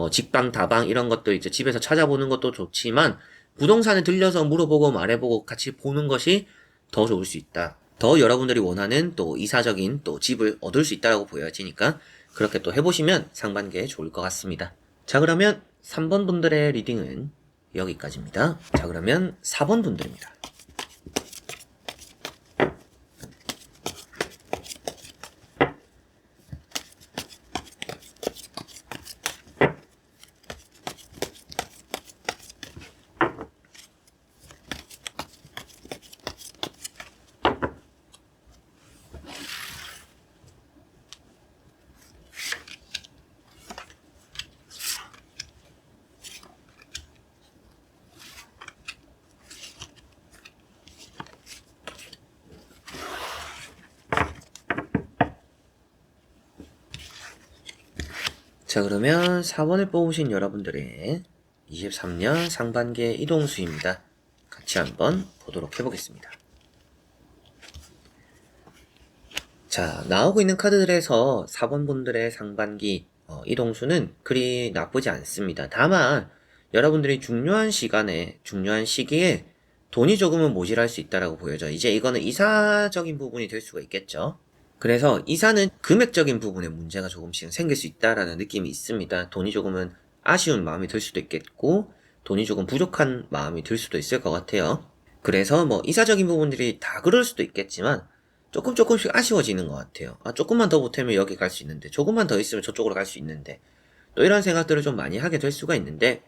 직방, 다방 이런 것도 이제 집에서 찾아보는 것도 좋지만 부동산에 들려서 물어보고 말해보고 같이 보는 것이 더 좋을 수 있다. 더 여러분들이 원하는 또 이사적인 또 집을 얻을 수 있다라고 보여지니까 그렇게 또 해보시면 상반기에 좋을 것 같습니다. 자, 그러면 3번 분들의 리딩은 여기까지입니다. 자, 그러면 4번 분들입니다. 자, 그러면 4번을 뽑으신 여러분들의 23년 상반기의 이동수입니다. 같이 한번 보도록 해보겠습니다. 자, 나오고 있는 카드들에서 4번 분들의 상반기 이동수는 그리 나쁘지 않습니다. 다만 여러분들이 중요한 시간에, 중요한 시기에 돈이 조금은 모자랄 수 있다라고 보여져. 이제 이거는 이사적인 부분이 될 수가 있겠죠. 그래서 이사는 금액적인 부분에 문제가 조금씩 생길 수 있다라는 느낌이 있습니다. 돈이 조금은 아쉬운 마음이 들 수도 있겠고, 돈이 조금 부족한 마음이 들 수도 있을 것 같아요. 그래서 뭐 이사적인 부분들이 다 그럴 수도 있겠지만 조금씩 아쉬워지는 것 같아요. 아, 조금만 더 보태면 여기 갈 수 있는데, 조금만 더 있으면 저쪽으로 갈 수 있는데, 또 이런 생각들을 좀 많이 하게 될 수가 있는데,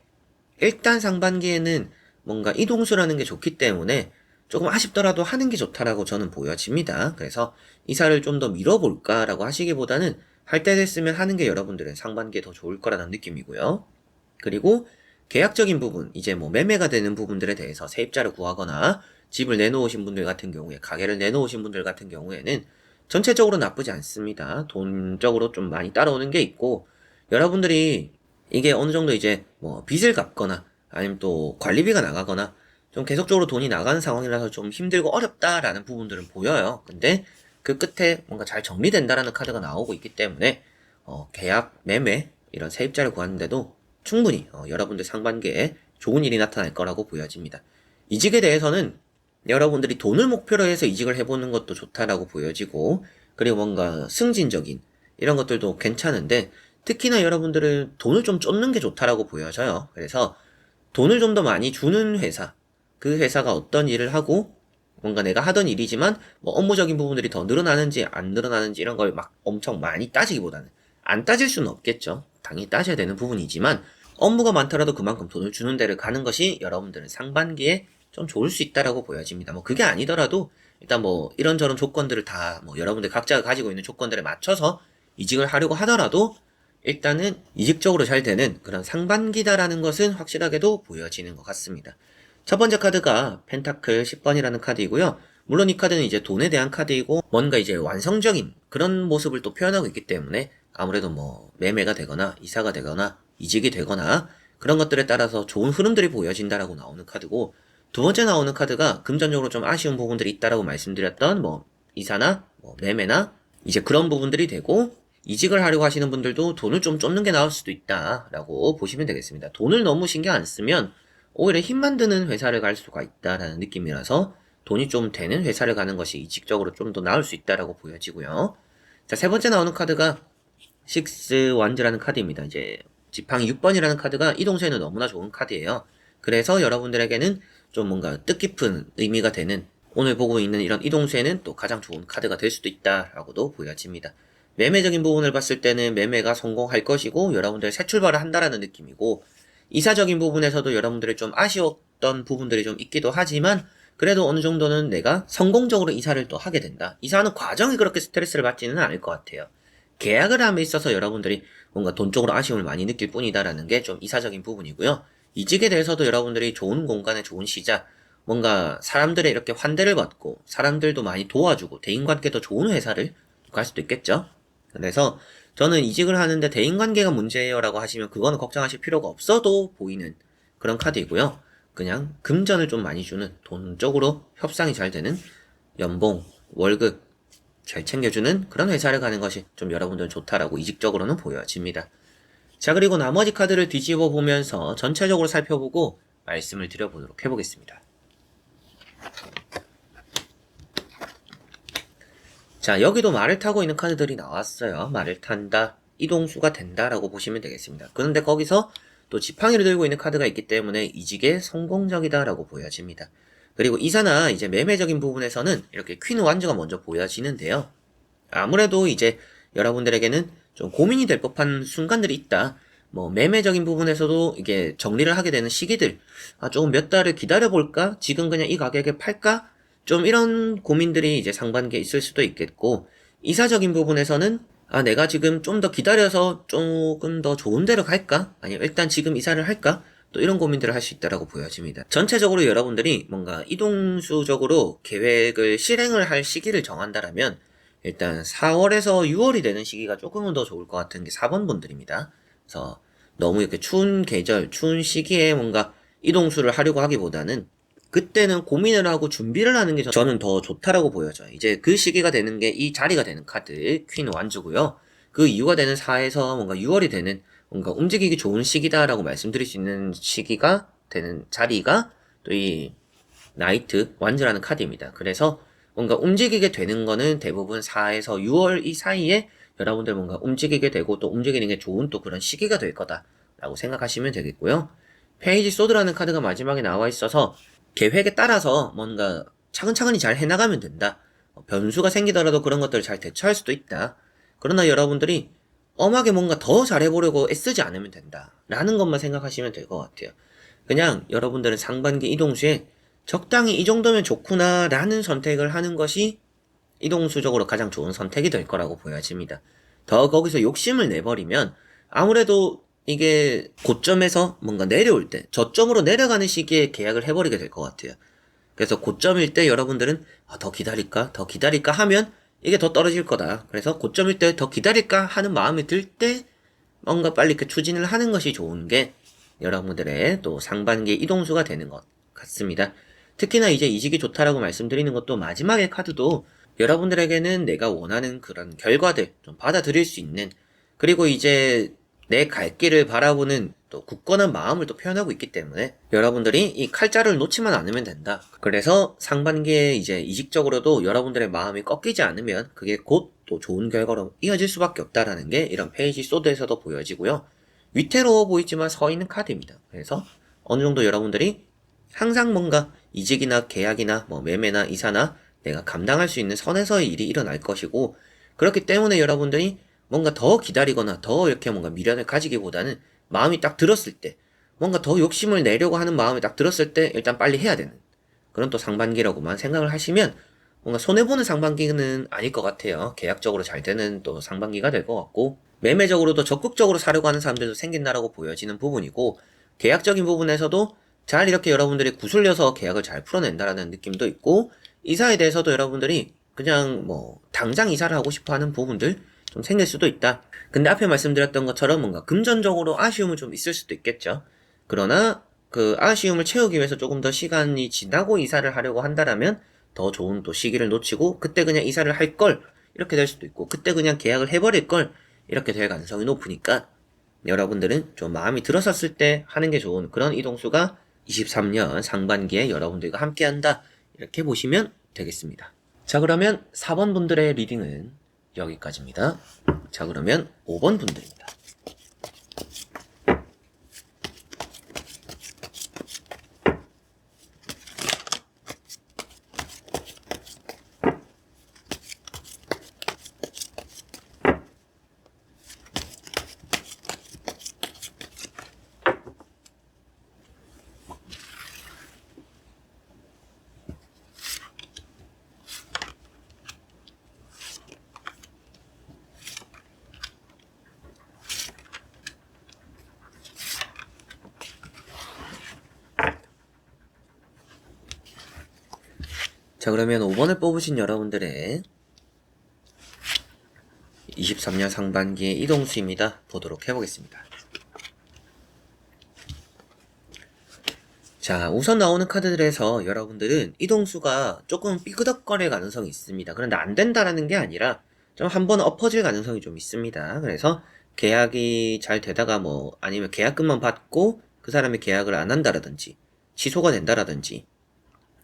일단 상반기에는 뭔가 이동수라는 게 좋기 때문에 조금 아쉽더라도 하는 게 좋다라고 저는 보여집니다. 그래서 이사를 좀 더 미뤄볼까라고 하시기보다는 할 때 됐으면 하는 게 여러분들은 상반기에 더 좋을 거라는 느낌이고요. 그리고 계약적인 부분, 이제 뭐 매매가 되는 부분들에 대해서 세입자를 구하거나 집을 내놓으신 분들 같은 경우에, 가게를 내놓으신 분들 같은 경우에는 전체적으로 나쁘지 않습니다. 돈적으로 좀 많이 따라오는 게 있고, 여러분들이 이게 어느 정도 이제 뭐 빚을 갚거나 아니면 또 관리비가 나가거나 좀 계속적으로 돈이 나가는 상황이라서 좀 힘들고 어렵다라는 부분들은 보여요. 근데 그 끝에 뭔가 잘 정리된다라는 카드가 나오고 있기 때문에 계약, 매매 이런 세입자를 구하는데도 충분히 여러분들 상반기에 좋은 일이 나타날 거라고 보여집니다. 이직에 대해서는 여러분들이 돈을 목표로 해서 이직을 해보는 것도 좋다라고 보여지고, 그리고 뭔가 승진적인 이런 것들도 괜찮은데, 특히나 여러분들은 돈을 좀 쫓는 게 좋다라고 보여져요. 그래서 돈을 좀 더 많이 주는 회사, 그 회사가 어떤 일을 하고 뭔가 내가 하던 일이지만 뭐 업무적인 부분들이 더 늘어나는지 안 늘어나는지 이런 걸 막 엄청 많이 따지기보다는, 안 따질 수는 없겠죠. 당연히 따져야 되는 부분이지만 업무가 많더라도 그만큼 돈을 주는 데를 가는 것이 여러분들은 상반기에 좀 좋을 수 있다라고 보여집니다. 뭐 그게 아니더라도 일단 뭐 이런저런 조건들을 다 뭐 여러분들 각자가 가지고 있는 조건들에 맞춰서 이직을 하려고 하더라도 일단은 이직적으로 잘 되는 그런 상반기다라는 것은 확실하게도 보여지는 것 같습니다. 첫 번째 카드가 펜타클 10번이라는 카드이고요. 물론 이 카드는 이제 돈에 대한 카드이고 뭔가 이제 완성적인 그런 모습을 또 표현하고 있기 때문에 아무래도 뭐 매매가 되거나 이사가 되거나 이직이 되거나 그런 것들에 따라서 좋은 흐름들이 보여진다라고 나오는 카드고, 두 번째 나오는 카드가 금전적으로 좀 아쉬운 부분들이 있다라고 말씀드렸던 뭐 이사나 뭐 매매나 이제 그런 부분들이 되고, 이직을 하려고 하시는 분들도 돈을 좀 쫓는 게 나을 수도 있다라고 보시면 되겠습니다. 돈을 너무 신경 안 쓰면 오히려 힘만 드는 회사를 갈 수가 있다라는 느낌이라서 돈이 좀 되는 회사를 가는 것이 이직적으로 좀 더 나을 수 있다라고 보여지고요. 자, 세 번째 나오는 카드가 식스 완즈라는 카드입니다. 이제 지팡이 6번이라는 카드가 이동수에는 너무나 좋은 카드예요. 그래서 여러분들에게는 좀 뭔가 뜻깊은 의미가 되는, 오늘 보고 있는 이런 이동수에는 또 가장 좋은 카드가 될 수도 있다라고도 보여집니다. 매매적인 부분을 봤을 때는 매매가 성공할 것이고 여러분들 새 출발을 한다라는 느낌이고, 이사적인 부분에서도 여러분들이 좀 아쉬웠던 부분들이 좀 있기도 하지만 그래도 어느 정도는 내가 성공적으로 이사를 또 하게 된다. 이사하는 과정이 그렇게 스트레스를 받지는 않을 것 같아요. 계약을 함에 있어서 여러분들이 뭔가 돈 쪽으로 아쉬움을 많이 느낄 뿐이다라는 게 좀 이사적인 부분이고요. 이직에 대해서도 여러분들이 좋은 공간에 좋은 시작, 뭔가 사람들의 이렇게 환대를 받고 사람들도 많이 도와주고 대인관계도 좋은 회사를 갈 수도 있겠죠. 그래서 저는 이직을 하는데 대인관계가 문제예요 라고 하시면 그거는 걱정하실 필요가 없어도 보이는 그런 카드이고요. 그냥 금전을 좀 많이 주는, 돈적으로 협상이 잘 되는, 연봉, 월급 잘 챙겨주는 그런 회사를 가는 것이 좀 여러분들은 좋다라고 이직적으로는 보여집니다. 자, 그리고 나머지 카드를 뒤집어 보면서 전체적으로 살펴보고 말씀을 드려보도록 해보겠습니다. 자, 여기도 말을 타고 있는 카드들이 나왔어요. 말을 탄다, 이동수가 된다라고 보시면 되겠습니다. 그런데 거기서 또 지팡이를 들고 있는 카드가 있기 때문에 이직에 성공적이다라고 보여집니다. 그리고 이사나 이제 매매적인 부분에서는 이렇게 퀸 완즈가 먼저 보여지는데요. 아무래도 이제 여러분들에게는 좀 고민이 될 법한 순간들이 있다. 뭐 매매적인 부분에서도 이게 정리를 하게 되는 시기들, 조금 몇 달을 기다려볼까? 지금 그냥 이 가격에 팔까? 좀 이런 고민들이 이제 상반기에 있을 수도 있겠고, 이사적인 부분에서는 내가 지금 좀 더 기다려서 조금 더 좋은 데로 갈까? 아니면 일단 지금 이사를 할까? 또 이런 고민들을 할 수 있다라고 보여집니다. 전체적으로 여러분들이 뭔가 이동수적으로 계획을 실행을 할 시기를 정한다라면 일단 4월에서 6월이 되는 시기가 조금은 더 좋을 것 같은 게 4번 분들입니다. 그래서 너무 이렇게 추운 계절, 추운 시기에 뭔가 이동수를 하려고 하기보다는 그때는 고민을 하고 준비를 하는 게 저는 더 좋다라고 보여져요. 이제 그 시기가 되는 게 이 자리가 되는 카드, 퀸 완주고요. 그 이유가 되는 4에서 뭔가 6월이 되는 뭔가 움직이기 좋은 시기다라고 말씀드릴 수 있는 시기가 되는 자리가 또 이 나이트 완주라는 카드입니다. 그래서 뭔가 움직이게 되는 거는 대부분 4에서 6월 이 사이에 여러분들 뭔가 움직이게 되고 또 움직이는 게 좋은 또 그런 시기가 될 거다라고 생각하시면 되겠고요. 페이지 소드라는 카드가 마지막에 나와 있어서 계획에 따라서 뭔가 차근차근히 잘 해나가면 된다. 변수가 생기더라도 그런 것들을 잘 대처할 수도 있다. 그러나 여러분들이 엄하게 뭔가 더 잘해보려고 애쓰지 않으면 된다. 라는 것만 생각하시면 될 것 같아요. 그냥 여러분들은 상반기 이동수에 적당히 이 정도면 좋구나 라는 선택을 하는 것이 이동수적으로 가장 좋은 선택이 될 거라고 보여집니다. 더 거기서 욕심을 내버리면 아무래도 이게 고점에서 뭔가 내려올 때 저점으로 내려가는 시기에 계약을 해버리게 될 것 같아요. 그래서 고점일 때 여러분들은 더 기다릴까? 더 기다릴까? 하면 이게 더 떨어질 거다. 그래서 고점일 때 더 기다릴까? 하는 마음이 들 때 뭔가 빨리 그 추진을 하는 것이 좋은 게 여러분들의 또 상반기 이동수가 되는 것 같습니다. 특히나 이제 이직이 좋다라고 말씀드리는 것도 마지막의 카드도 여러분들에게는 내가 원하는 그런 결과들 좀 받아들일 수 있는 그리고 이제 내 갈 길을 바라보는 또 굳건한 마음을 또 표현하고 있기 때문에 여러분들이 이 칼자루를 놓지만 않으면 된다. 그래서 상반기에 이제 이직적으로도 여러분들의 마음이 꺾이지 않으면 그게 곧 또 좋은 결과로 이어질 수밖에 없다라는 게 이런 페이지 소드에서도 보여지고요. 위태로워 보이지만 서 있는 카드입니다. 그래서 어느 정도 여러분들이 항상 뭔가 이직이나 계약이나 뭐 매매나 이사나 내가 감당할 수 있는 선에서의 일이 일어날 것이고 그렇기 때문에 여러분들이 뭔가 더 기다리거나 더 이렇게 뭔가 미련을 가지기보다는 마음이 딱 들었을 때 뭔가 더 욕심을 내려고 하는 마음이 딱 들었을 때 일단 빨리 해야 되는 그런 또 상반기라고만 생각을 하시면 뭔가 손해보는 상반기는 아닐 것 같아요. 계약적으로 잘 되는 또 상반기가 될 것 같고 매매적으로도 적극적으로 사려고 하는 사람들도 생긴다라고 보여지는 부분이고 계약적인 부분에서도 잘 이렇게 여러분들이 구슬려서 계약을 잘 풀어낸다라는 느낌도 있고 이사에 대해서도 여러분들이 그냥 뭐 당장 이사를 하고 싶어 하는 부분들 좀 생길 수도 있다. 근데 앞에 말씀드렸던 것처럼 뭔가 금전적으로 아쉬움은 좀 있을 수도 있겠죠. 그러나 그 아쉬움을 채우기 위해서 조금 더 시간이 지나고 이사를 하려고 한다라면 더 좋은 또 시기를 놓치고 그때 그냥 이사를 할 걸 이렇게 될 수도 있고 그때 그냥 계약을 해버릴 걸 이렇게 될 가능성이 높으니까 여러분들은 좀 마음이 들었었을 때 하는 게 좋은 그런 이동수가 23년 상반기에 여러분들과 함께한다 이렇게 보시면 되겠습니다. 자 그러면 4번 분들의 리딩은 여기까지입니다. 자 그러면 5번 분들입니다. 자 그러면 5번을 뽑으신 여러분들의 23년 상반기의 이동수입니다. 보도록 해보겠습니다. 자 우선 나오는 카드들에서 여러분들은 이동수가 조금 삐그덕거릴 가능성이 있습니다. 그런데 안 된다라는 게 아니라 좀 한번 엎어질 가능성이 좀 있습니다. 그래서 계약이 잘 되다가 뭐 아니면 계약금만 받고 그 사람이 계약을 안 한다라든지 취소가 된다라든지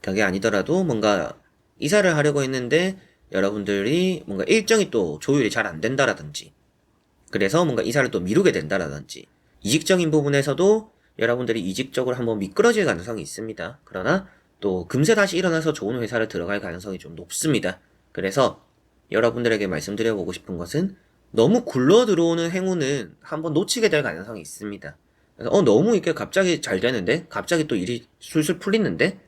그게 아니더라도 뭔가 이사를 하려고 했는데 여러분들이 뭔가 일정이 또 조율이 잘 안 된다라든지 그래서 뭔가 이사를 또 미루게 된다라든지 이직적인 부분에서도 여러분들이 이직적으로 한번 미끄러질 가능성이 있습니다. 그러나 또 금세 다시 일어나서 좋은 회사를 들어갈 가능성이 좀 높습니다. 그래서 여러분들에게 말씀드려보고 싶은 것은 너무 굴러 들어오는 행운은 한번 놓치게 될 가능성이 있습니다. 그래서 너무 이렇게 갑자기 잘 되는데 갑자기 또 일이 술술 풀리는데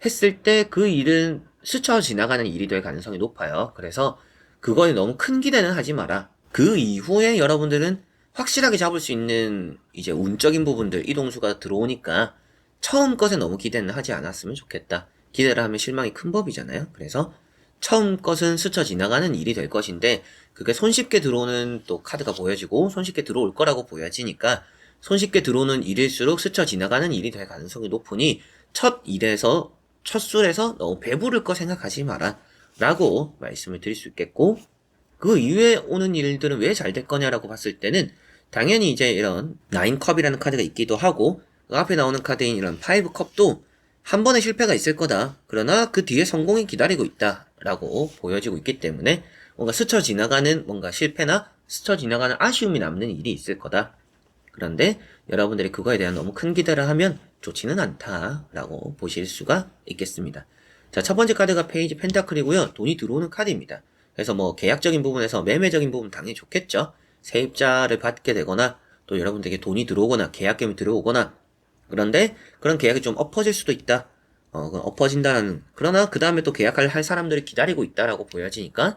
했을 때 그 일은 스쳐 지나가는 일이 될 가능성이 높아요. 그래서 그거에 너무 큰 기대는 하지 마라. 그 이후에 여러분들은 확실하게 잡을 수 있는 이제 운적인 부분들 이동수가 들어오니까 처음 것에 너무 기대는 하지 않았으면 좋겠다. 기대를 하면 실망이 큰 법이잖아요. 그래서 처음 것은 스쳐 지나가는 일이 될 것인데 그게 손쉽게 들어오는 또 카드가 보여지고 손쉽게 들어올 거라고 보여지니까 손쉽게 들어오는 일일수록 스쳐 지나가는 일이 될 가능성이 높으니 첫 술에서 너무 배부를 거 생각하지 마라 라고 말씀을 드릴 수 있겠고, 그 이후에 오는 일들은 왜 잘 될 거냐라고 봤을 때는 당연히 이제 이런 9컵이라는 카드가 있기도 하고 그 앞에 나오는 카드인 이런 5컵도 한 번의 실패가 있을 거다. 그러나 그 뒤에 성공이 기다리고 있다 라고 보여지고 있기 때문에 뭔가 스쳐 지나가는 뭔가 실패나 스쳐 지나가는 아쉬움이 남는 일이 있을 거다. 그런데 여러분들이 그거에 대한 너무 큰 기대를 하면 좋지는 않다라고 보실 수가 있겠습니다. 자, 첫 번째 카드가 페이지 펜타클이고요. 돈이 들어오는 카드입니다. 그래서 뭐 계약적인 부분에서 매매적인 부분 당연히 좋겠죠. 세입자를 받게 되거나 또 여러분들에게 돈이 들어오거나 계약금이 들어오거나, 그런데 그런 계약이 좀 엎어질 수도 있다. 엎어진다는, 그러나 그 다음에 또 계약할 사람들이 기다리고 있다라고 보여지니까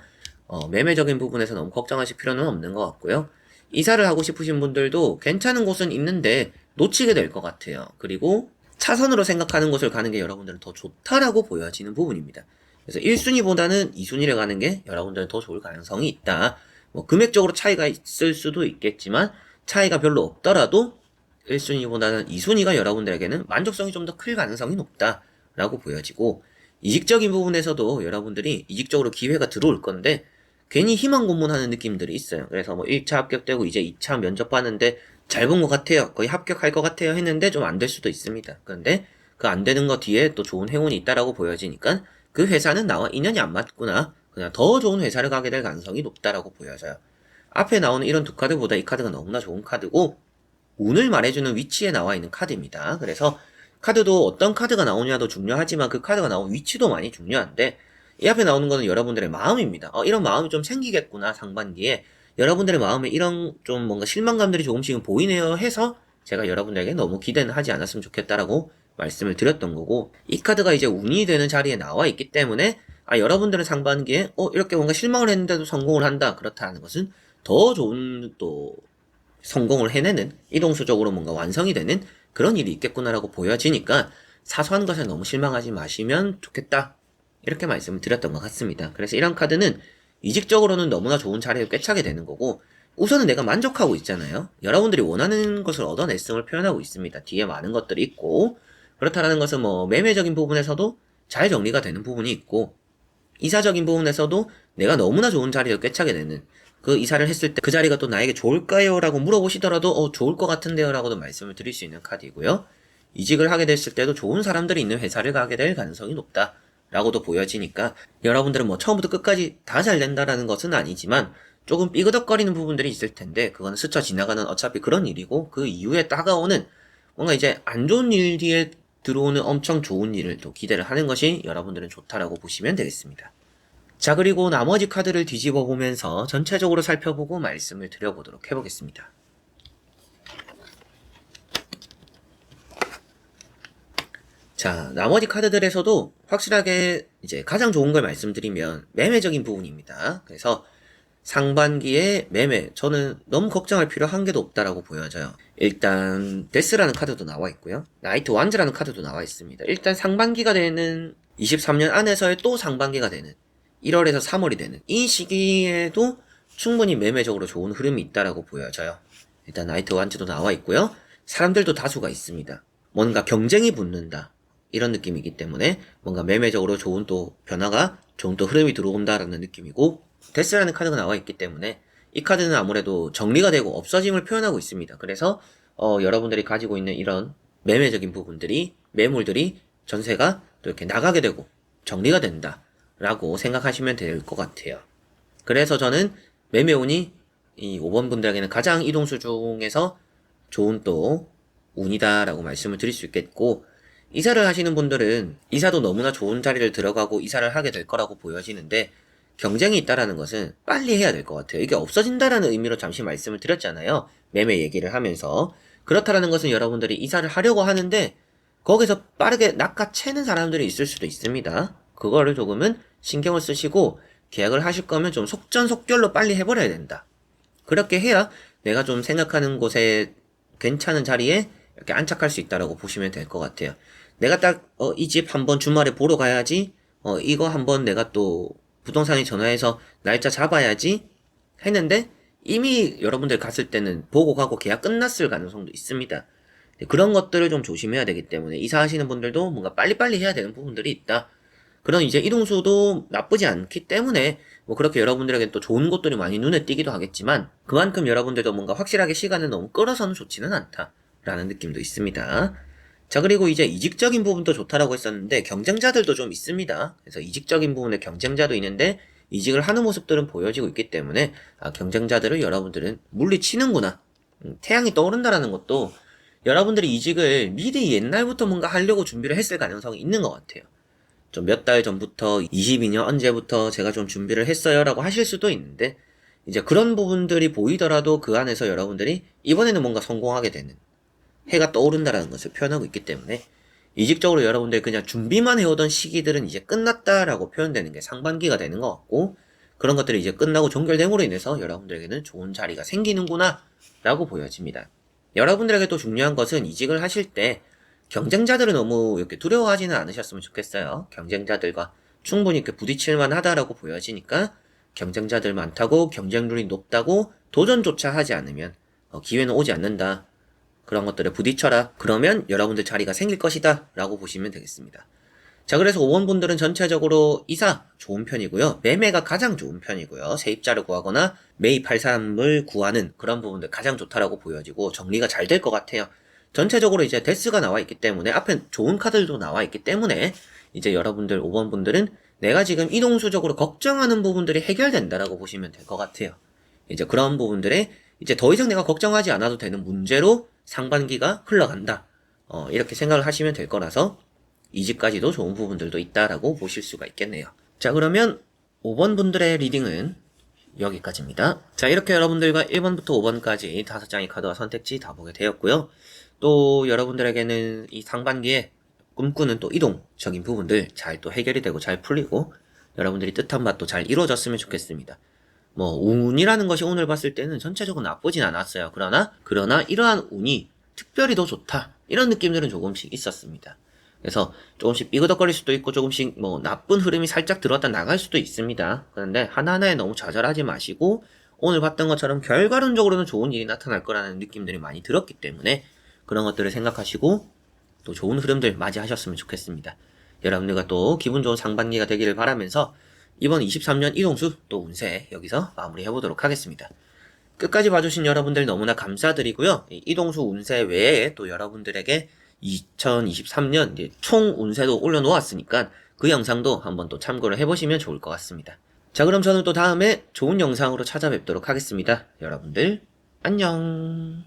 매매적인 부분에서 너무 걱정하실 필요는 없는 것 같고요. 이사를 하고 싶으신 분들도 괜찮은 곳은 있는데 놓치게 될 것 같아요. 그리고 차선으로 생각하는 곳을 가는 게 여러분들은 더 좋다라고 보여지는 부분입니다. 그래서 1순위보다는 2순위를 가는 게 여러분들은 더 좋을 가능성이 있다. 뭐 금액적으로 차이가 있을 수도 있겠지만 차이가 별로 없더라도 1순위보다는 2순위가 여러분들에게는 만족성이 좀 더 클 가능성이 높다라고 보여지고, 이직적인 부분에서도 여러분들이 이직적으로 기회가 들어올 건데 괜히 희망 고문하는 느낌들이 있어요. 그래서 뭐 1차 합격되고 이제 2차 면접 봤는데 잘 본 것 같아요. 거의 합격할 것 같아요 했는데 좀 안 될 수도 있습니다. 그런데 그 안 되는 거 뒤에 또 좋은 행운이 있다라고 보여지니까 그 회사는 나와 인연이 안 맞구나, 그냥 더 좋은 회사를 가게 될 가능성이 높다라고 보여져요. 앞에 나오는 이런 두 카드보다 이 카드가 너무나 좋은 카드고 운을 말해주는 위치에 나와 있는 카드입니다. 그래서 카드도 어떤 카드가 나오냐도 중요하지만 그 카드가 나온 위치도 많이 중요한데, 이 앞에 나오는 거는 여러분들의 마음입니다. 이런 마음이 좀 생기겠구나 상반기에, 여러분들의 마음에 이런 좀 뭔가 실망감들이 조금씩은 보이네요 해서 제가 여러분들에게 너무 기대는 하지 않았으면 좋겠다라고 말씀을 드렸던 거고, 이 카드가 이제 운이 되는 자리에 나와 있기 때문에 여러분들은 상반기에 이렇게 뭔가 실망을 했는데도 성공을 한다, 그렇다는 것은 더 좋은 또 성공을 해내는, 이동수적으로 뭔가 완성이 되는 그런 일이 있겠구나라고 보여지니까 사소한 것에 너무 실망하지 마시면 좋겠다, 이렇게 말씀을 드렸던 것 같습니다. 그래서 이런 카드는 이직적으로는 너무나 좋은 자리를 꿰차게 되는 거고, 우선은 내가 만족하고 있잖아요. 여러분들이 원하는 것을 얻어냈음을 표현하고 있습니다. 뒤에 많은 것들이 있고, 그렇다는 것은 뭐 매매적인 부분에서도 잘 정리가 되는 부분이 있고, 이사적인 부분에서도 내가 너무나 좋은 자리를 꿰차게 되는, 그 이사를 했을 때 그 자리가 또 나에게 좋을까요? 라고 물어보시더라도 좋을 것 같은데요 라고도 말씀을 드릴 수 있는 카드이고요. 이직을 하게 됐을 때도 좋은 사람들이 있는 회사를 가게 될 가능성이 높다 라고도 보여지니까, 여러분들은 뭐 처음부터 끝까지 다 잘 된다라는 것은 아니지만 조금 삐그덕거리는 부분들이 있을 텐데 그거는 스쳐 지나가는 어차피 그런 일이고, 그 이후에 다가오는 뭔가 이제 안 좋은 일 뒤에 들어오는 엄청 좋은 일을 또 기대를 하는 것이 여러분들은 좋다라고 보시면 되겠습니다. 자, 그리고 나머지 카드를 뒤집어 보면서 전체적으로 살펴보고 말씀을 드려보도록 해보겠습니다. 자, 나머지 카드들에서도 확실하게 이제 가장 좋은 걸 말씀드리면 매매적인 부분입니다. 그래서 상반기에 매매, 저는 너무 걱정할 필요 한 개도 없다라고 보여져요. 일단 데스라는 카드도 나와 있고요. 나이트 완즈라는 카드도 나와 있습니다. 일단 상반기가 되는 23년 안에서의 또 상반기가 되는 1월에서 3월이 되는 이 시기에도 충분히 매매적으로 좋은 흐름이 있다라고 보여져요. 일단 나이트 완즈도 나와 있고요. 사람들도 다수가 있습니다. 뭔가 경쟁이 붙는다, 이런 느낌이기 때문에 뭔가 매매적으로 좋은 또 변화가, 좋은 또 흐름이 들어온다라는 느낌이고, 데스라는 카드가 나와 있기 때문에 이 카드는 아무래도 정리가 되고 없어짐을 표현하고 있습니다. 그래서 여러분들이 가지고 있는 이런 매매적인 부분들이, 매물들이, 전세가 또 이렇게 나가게 되고 정리가 된다 라고 생각하시면 될 것 같아요. 그래서 저는 매매운이 이 5번 분들에게는 가장 이동수 중에서 좋은 또 운이다 라고 말씀을 드릴 수 있겠고, 이사를 하시는 분들은 이사도 너무나 좋은 자리를 들어가고 이사를 하게 될 거라고 보여지는데, 경쟁이 있다라는 것은 빨리 해야 될 것 같아요. 이게 없어진다라는 의미로 잠시 말씀을 드렸잖아요. 매매 얘기를 하면서. 그렇다라는 것은 여러분들이 이사를 하려고 하는데 거기서 빠르게 낚아채는 사람들이 있을 수도 있습니다. 그거를 조금은 신경을 쓰시고 계약을 하실 거면 좀 속전속결로 빨리 해버려야 된다. 그렇게 해야 내가 좀 생각하는 곳에 괜찮은 자리에 이렇게 안착할 수 있다라고 보시면 될 것 같아요. 내가 딱 이 집 한번 주말에 보러 가야지, 이거 한번 내가 또 부동산이 전화해서 날짜 잡아야지 했는데 이미 여러분들 갔을 때는 보고 가고 계약 끝났을 가능성도 있습니다. 그런 것들을 좀 조심해야 되기 때문에 이사하시는 분들도 뭔가 빨리빨리 해야 되는 부분들이 있다. 그런 이제 이동수도 나쁘지 않기 때문에 뭐 그렇게 여러분들에게 또 좋은 것들이 많이 눈에 띄기도 하겠지만 그만큼 여러분들도 뭔가 확실하게 시간을 너무 끌어서는 좋지는 않다라는 느낌도 있습니다. 자, 그리고 이제 이직적인 부분도 좋다라고 했었는데 경쟁자들도 좀 있습니다. 그래서 이직적인 부분에 경쟁자도 있는데 이직을 하는 모습들은 보여지고 있기 때문에 경쟁자들을 여러분들은 물리치는구나. 태양이 떠오른다라는 것도 여러분들이 이직을 미리 옛날부터 뭔가 하려고 준비를 했을 가능성이 있는 것 같아요. 좀 몇 달 전부터 22년 언제부터 제가 좀 준비를 했어요 라고 하실 수도 있는데 이제 그런 부분들이 보이더라도 그 안에서 여러분들이 이번에는 뭔가 성공하게 되는 해가 떠오른다라는 것을 표현하고 있기 때문에 이직적으로 여러분들 그냥 준비만 해오던 시기들은 이제 끝났다라고 표현되는 게 상반기가 되는 것 같고 그런 것들이 이제 끝나고 종결됨으로 인해서 여러분들에게는 좋은 자리가 생기는구나 라고 보여집니다. 여러분들에게 또 중요한 것은 이직을 하실 때 경쟁자들을 너무 이렇게 두려워하지는 않으셨으면 좋겠어요. 경쟁자들과 충분히 이렇게 부딪힐만 하다라고 보여지니까 경쟁자들 많다고 경쟁률이 높다고 도전조차 하지 않으면 기회는 오지 않는다. 그런 것들에 부딪혀라. 그러면 여러분들 자리가 생길 것이다. 라고 보시면 되겠습니다. 자, 그래서 5번 분들은 전체적으로 이사 좋은 편이고요. 매매가 가장 좋은 편이고요. 세입자를 구하거나 매입할 사람을 구하는 그런 부분들 가장 좋다라고 보여지고 정리가 잘 될 것 같아요. 전체적으로 이제 데스가 나와 있기 때문에 앞에 좋은 카드들도 나와 있기 때문에 이제 여러분들 5번 분들은 내가 지금 이동수적으로 걱정하는 부분들이 해결된다라고 보시면 될 것 같아요. 이제 그런 부분들에 이제 더 이상 내가 걱정하지 않아도 되는 문제로 상반기가 흘러간다. 이렇게 생각을 하시면 될 거라서 이직까지도 좋은 부분들도 있다라고 보실 수가 있겠네요. 자, 그러면 5번 분들의 리딩은 여기까지입니다. 자, 이렇게 여러분들과 1번부터 5번까지 5장의 카드와 선택지 다 보게 되었고요. 또 여러분들에게는 이 상반기에 꿈꾸는 또 이동적인 부분들 잘 또 해결이 되고 잘 풀리고 여러분들이 뜻한 바도 잘 이루어졌으면 좋겠습니다. 뭐 운이라는 것이 오늘 봤을 때는 전체적으로 나쁘진 않았어요. 그러나 이러한 운이 특별히 더 좋다. 이런 느낌들은 조금씩 있었습니다. 그래서 조금씩 삐그덕거릴 수도 있고 조금씩 뭐 나쁜 흐름이 살짝 들어왔다 나갈 수도 있습니다. 그런데 하나하나에 너무 좌절하지 마시고 오늘 봤던 것처럼 결과론적으로는 좋은 일이 나타날 거라는 느낌들이 많이 들었기 때문에 그런 것들을 생각하시고 또 좋은 흐름들 맞이하셨으면 좋겠습니다. 여러분들과 또 기분 좋은 상반기가 되기를 바라면서 이번 23년 이동수 또 운세 여기서 마무리해보도록 하겠습니다. 끝까지 봐주신 여러분들 너무나 감사드리고요. 이동수 운세 외에 또 여러분들에게 2023년 총 운세도 올려놓았으니까 그 영상도 한번 또 참고를 해보시면 좋을 것 같습니다. 자, 그럼 저는 또 다음에 좋은 영상으로 찾아뵙도록 하겠습니다. 여러분들 안녕.